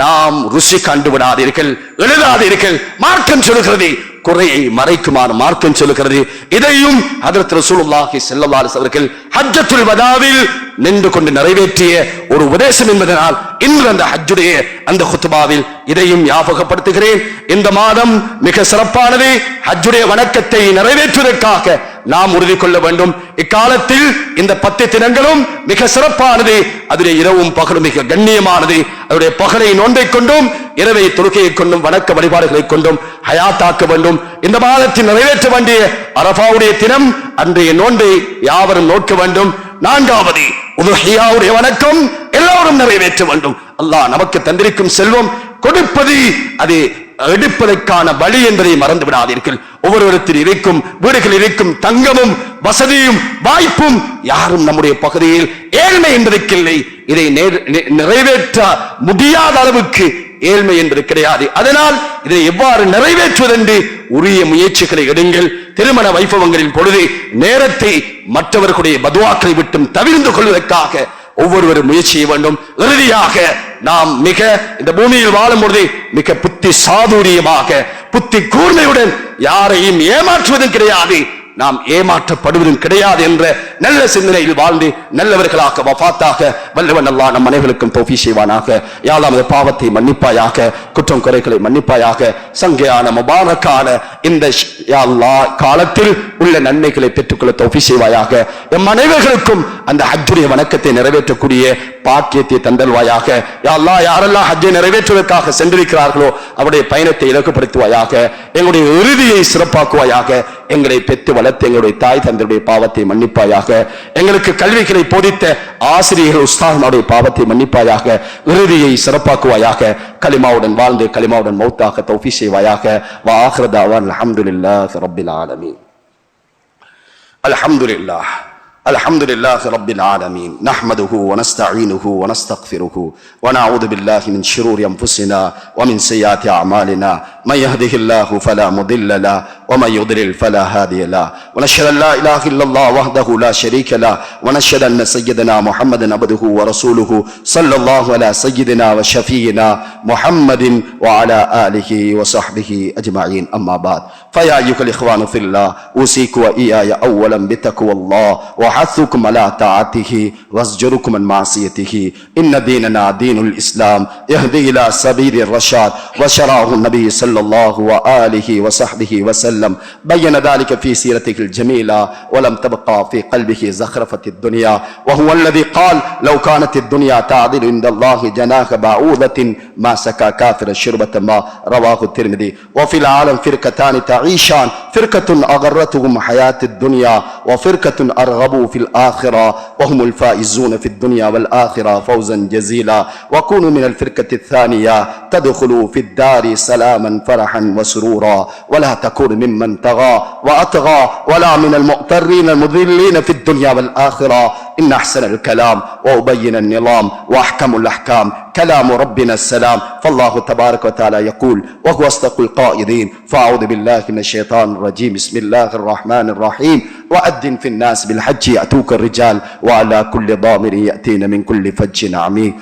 நாம் ருசி கண்டுவிடாதீர்கள், எழுதாதீர்கள். மார்க்கம் சொல்லுகிறது, குறையை மறைக்குமாறு மார்க்கம் சொல்லுகிறது. இதையும் ஹஜ்ரத் ரசூலுல்லாஹி ஸல்லல்லாஹு அலைஹி அவர்கள் ஹஜ்ஜத்துல் வதாவில் நின்று கொண்டு நிறைவேற்றிய ஒரு உபதேசம் என்பதனால் இன்று அந்த ஹஜ்ஜுடைய அந்த குத்பாவில் இதையும் ஞாபகப்படுத்துகிறேன். இந்த மாதம் மிக சிறப்பானது. ஹஜ்ஜுடைய வணக்கத்தை நிறைவேற்றுவதற்காக நாம் உறுதி கொள்ள வேண்டும். இக்காலத்தில் இந்த 10 தினங்களும் மிக சிறப்பானது. அதிலே இரவும் பகலும் மிக கண்ணியமானது. அதனுடைய பகலை நோன்பை கொண்டும் இரவை தொழுகையை கொண்டும் வணக்க வழிபாடுகளை கொண்டும் ஹயாத்தாக்க வேண்டும். இந்த மாதத்தில் நிறைவேற்ற வேண்டிய அரஃபாவுடைய தினம் அன்றைய நோன்பை யாவரும் நோக்க வேண்டும். 4வது உதுஹியாவுடைய வணக்கம் எல்லோரும் நிறைவேற்ற வேண்டும். அல்லாஹ் நமக்கு தந்திருக்கும் செல்வம் கொடுப்பது அது எடுப்பதற்கான வழி என்பதை மறந்து விடாதீர்கள். ஒவ்வொருவரத்தில் இருக்கும் வீடுகளில் இருக்கும் தங்கமும் வசதியும் வாய்ப்பும் யாரும் நம்முடைய பகுதியில் ஏழ்மை என்பதற்கில்லை. இதை நிறைவேற்ற முடியாத அளவுக்கு ஏழ்மை என்பது கிடையாது. அதனால் இதை எவ்வாறு நிறைவேற்றுவதென்று உரிய முயற்சிகளை எடுங்கள். திருமண வைபவங்களின் பொழுது நேரத்தை மற்றவர்களுடைய பதுவாக்களை விட்டும் தவிர்த்து கொள்வதற்காக ஒவ்வொருவரும் முயற்சி செய்ய வேண்டும். இறுதியாக நாம் இந்த பூமியில் வாழும் பொழுது மிக புத்தி சாதுரியமாக புத்தி கூர்மையுடன் யாரையும் ஏமாற்றுவதும் கிடையாது, நாம் ஏமாற்றப்படுவதும் கிடையாது என்ற நல்ல சிந்தனையில் வாழ்ந்து நல்லவர்களாக வஃபாத்தாக வல்லவன் அல்லாஹ் நம் அனைவருக்கும் தௌஃபீக் செய்வானாக. யா அல்லாஹ் நமது பாவத்தை மன்னிப்பாயாக, குற்றம் குறைகளை மன்னிப்பாயாக. சங்கையான முபாரக்கான இந்த யா அல்லாஹ் காலத்தில் உள்ள நன்மைகளை பெற்றுக்கொள்ள தௌஃபீக் செய்வாயாக. எம் அனைவர்களுக்கும் அந்த ஹஜ்ஜுடைய வணக்கத்தை நிறைவேற்றக்கூடிய பாக்கியத்தை தந்தல்வாயாக. யா அல்லாஹ் யாரெல்லாம் ஹஜ்ஜை நிறைவேற்றுவதற்காக சென்றிருக்கிறார்களோ அவருடைய பயணத்தை இலக்குப்படுத்துவாயாக. எங்களுடைய இறுதியை சிறப்பாக்குவாயாக. எங்களை பெற்று வளர்த்து எங்களுடைய தாய் தந்தையுடைய பாவத்தை மன்னிப்பாயாக. எங்களுக்கு கல்விகளை போதித்த ஆசிரியர்கள் உஸ்தாதுடைய பாவத்தை மன்னிப்பாயாக. இறுதியை சிறப்பாக்குவாயாக. கலிமாவுடன் வாழ்ந்து கலிமாவுடன் மௌத்தாக தௌஃபீக் செய்வாயாக. வா ஆகிரு தஅவானா அல்ஹம்துலில்லாஹி ரப்பில் ஆலமீன். அல்ஹம்துலில்லாஹ் الحمد لله رب العالمين نحمده ونستعينه ونستغفره ونعوذ بالله من شرور أنفسنا ومن سيئات أعمالنا من يهده الله فلا مضل له ومن يضلل فلا هادي له ونشهد أن لا إله إلا الله وحده لا شريك له ونشهد أن سيدنا محمدا عبده ورسوله صلى الله على سيدنا وشفينا محمد وعلى آله وصحبه أجمعين. أما بعد فيا أيها الإخوان في الله أوصيكم وإياي أولا بتقوى الله وحثكم على طاعته وازجركم عن معصيته. إن ديننا دين الإسلام يهدي إلى سبيل الرشاد وشرعه النبي صلى الله وآله وصحبه وسلم. بين ذلك في سيرته الجميلة ولم تبقى في قلبه زخرفة الدنيا وهو الذي قال لو كانت الدنيا تعدل عند الله جناح بعوضة ما سكى كافر شربة ماء. رواه الترمذي. وفي العالم فرقتان تعيشان فرقة أغرتهم حياة الدنيا وفرقة أرغبوا في الآخرة وهم الفائزون في الدنيا والآخرة فوزا جزيلا. وكونوا من الفرقة الثانية تدخلوا في الدار سلاما فرحا وسرورا ولا تكون ممن طغى وأطغى ولا من المغترين المضلين في الدنيا والآخرة. إن أحسن الكلام وأبين النظام وأحكم الأحكام كلام ربنا السلام. فالله تبارك وتعالى يقول وهو أصدق القائلين فأعوذ بالله من الشيطان الرجيم. بسم الله الرحمن الرحيم. وأذن في الناس بالحج يأتوك الرجال وعلى كل ضامر يأتين من كل فج عميق.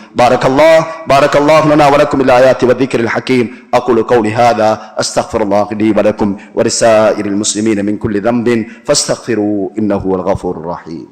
بارك الله لنا ولكم بالآيات والذكر الحكيم. أقول قولي هذا أستغفر الله لي ولكم ولسائر المسلمين من كل ذنب فاستغفروا إنه هو الغفور الرحيم.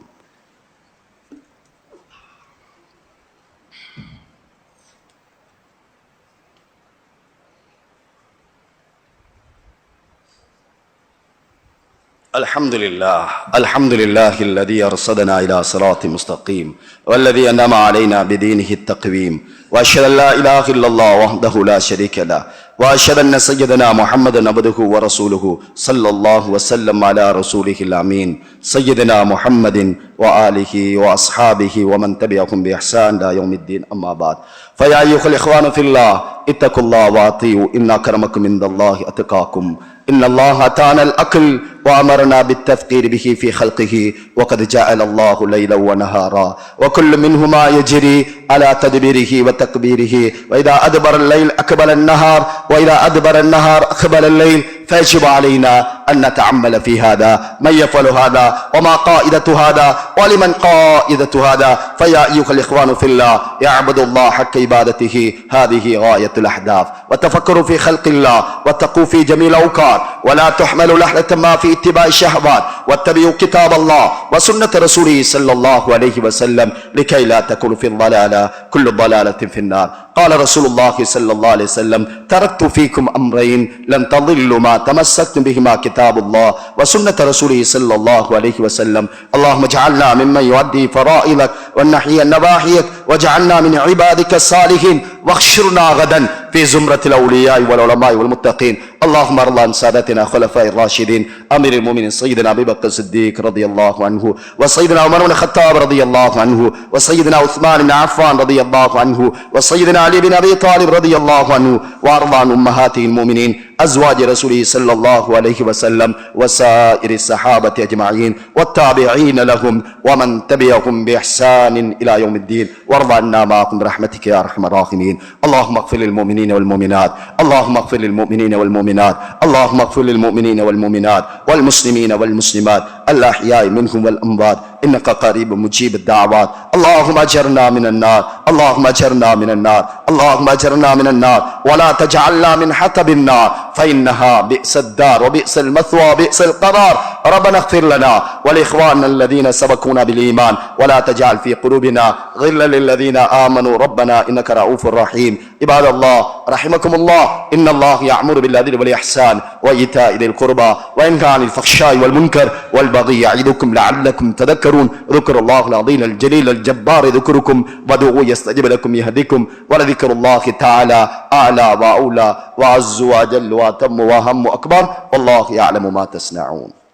الحمد لله الذي أرصدنا إلى صراط مستقيم والذي أنعم علينا بدينه التقويم. وأشهد أن لا إله إلا الله وحده لا شريك له وأشهد أن سيدنا محمدا عبده ورسوله صلى الله وسلم على رسوله الأمين سيدنا محمد وآله وأصحابه ومن تبعهم بإحسان إلى يوم الدين. أما بعد فيا أيها الإخوان في الله اتقوا الله وأطيعوا إن أكرمكم عند الله أتقاكم. إن الله أتانا الأكل وأمرنا بالتفكير به في خلقه وقد جعل الله ليلا ونهارا وكل منهما يجري على تدبيره وتكبيره. وإذا أدبر الليل أقبل النهار وإذا أدبر النهار أقبل الليل. فيجب علينا أن نتعمل في هذا. من يفعل هذا وما قائدة هذا ولمن قائدة هذا. فيا أيها الإخوان في الله يعبد الله حق عبادته. هذه غاية الأهداف. وتفكروا في خلق الله واتقوا في جميع الأوقات ولا تحملوا لحظة ما في اتباع الشهوات واتبعوا كتاب الله وسنة رسوله صلى الله عليه وسلم لكي لا تكونوا في الضلالة كل ضلالة في النار. قال رسول الله صلى الله عليه وسلم تركت فيكم أمرين لن تضلوا ما تمسكتم بهما كتاب الله وسنة رسوله صلى الله عليه وسلم. اللهم اجعلنا ممن يؤدي فرائضك والنحي نواهيك واجعلنا من عبادك الصالحين واحشرنا غدا في زمرة الأولياء والعلماء والمتقين. اللهم ارض عن سادتنا خلفاء الراشدين امير المؤمنين سيدنا ابي بكر الصديق رضي الله عنه، وسيدنا عمر بن الخطاب رضي الله عنه، وسيدنا عثمان بن عفان رضي الله عنه، وسيدنا علي بن ابي طالب رضي الله عنه، وارض عن امهات المؤمنين ازواج رسوله صلى الله عليه وسلم وسائر الصحابه اجمعين والتابعين لهم ومن تبعهم باحسان الى يوم الدين، وارض عنا معكم برحمتك يا ارحم الراحمين. اللهم اغفر للمؤمنين والمؤمنات، اللهم اغفر للمؤمنين والمؤمنات، اللهم اغفر للمؤمنين والمؤمنات والمسلمين والمسلمات الاحياء منهم والاموات انك قريب مجيب الدعوات. اللهم اجرنا من النار، اللهم اجرنا من النار، اللهم اجرنا من النار، ولا تجعلنا من حطب النار فانها بئس الدار وبئس المثوى وبئس القرار. ربنا اغفر لنا ولاخواننا الذين سبقونا بالايمان ولا تجعل في قلوبنا غلا للذين امنوا ربنا انك رؤوف رحيم. عباد الله رحمكم الله، ان الله يأمر بالعدل والاحسان وايتاء ذي القربى وينهى عن الفحشاء والمنكر والبغي يعظكم لعلكم تذكرون. ذكر الله العظيم الجليل الجبار ذكركم وادعوه يستجب لكم يهديكم، ولذكر الله تعالى اعلى واولى واعز واجل واتم واهم واكبر، والله يعلم ما تصنعون.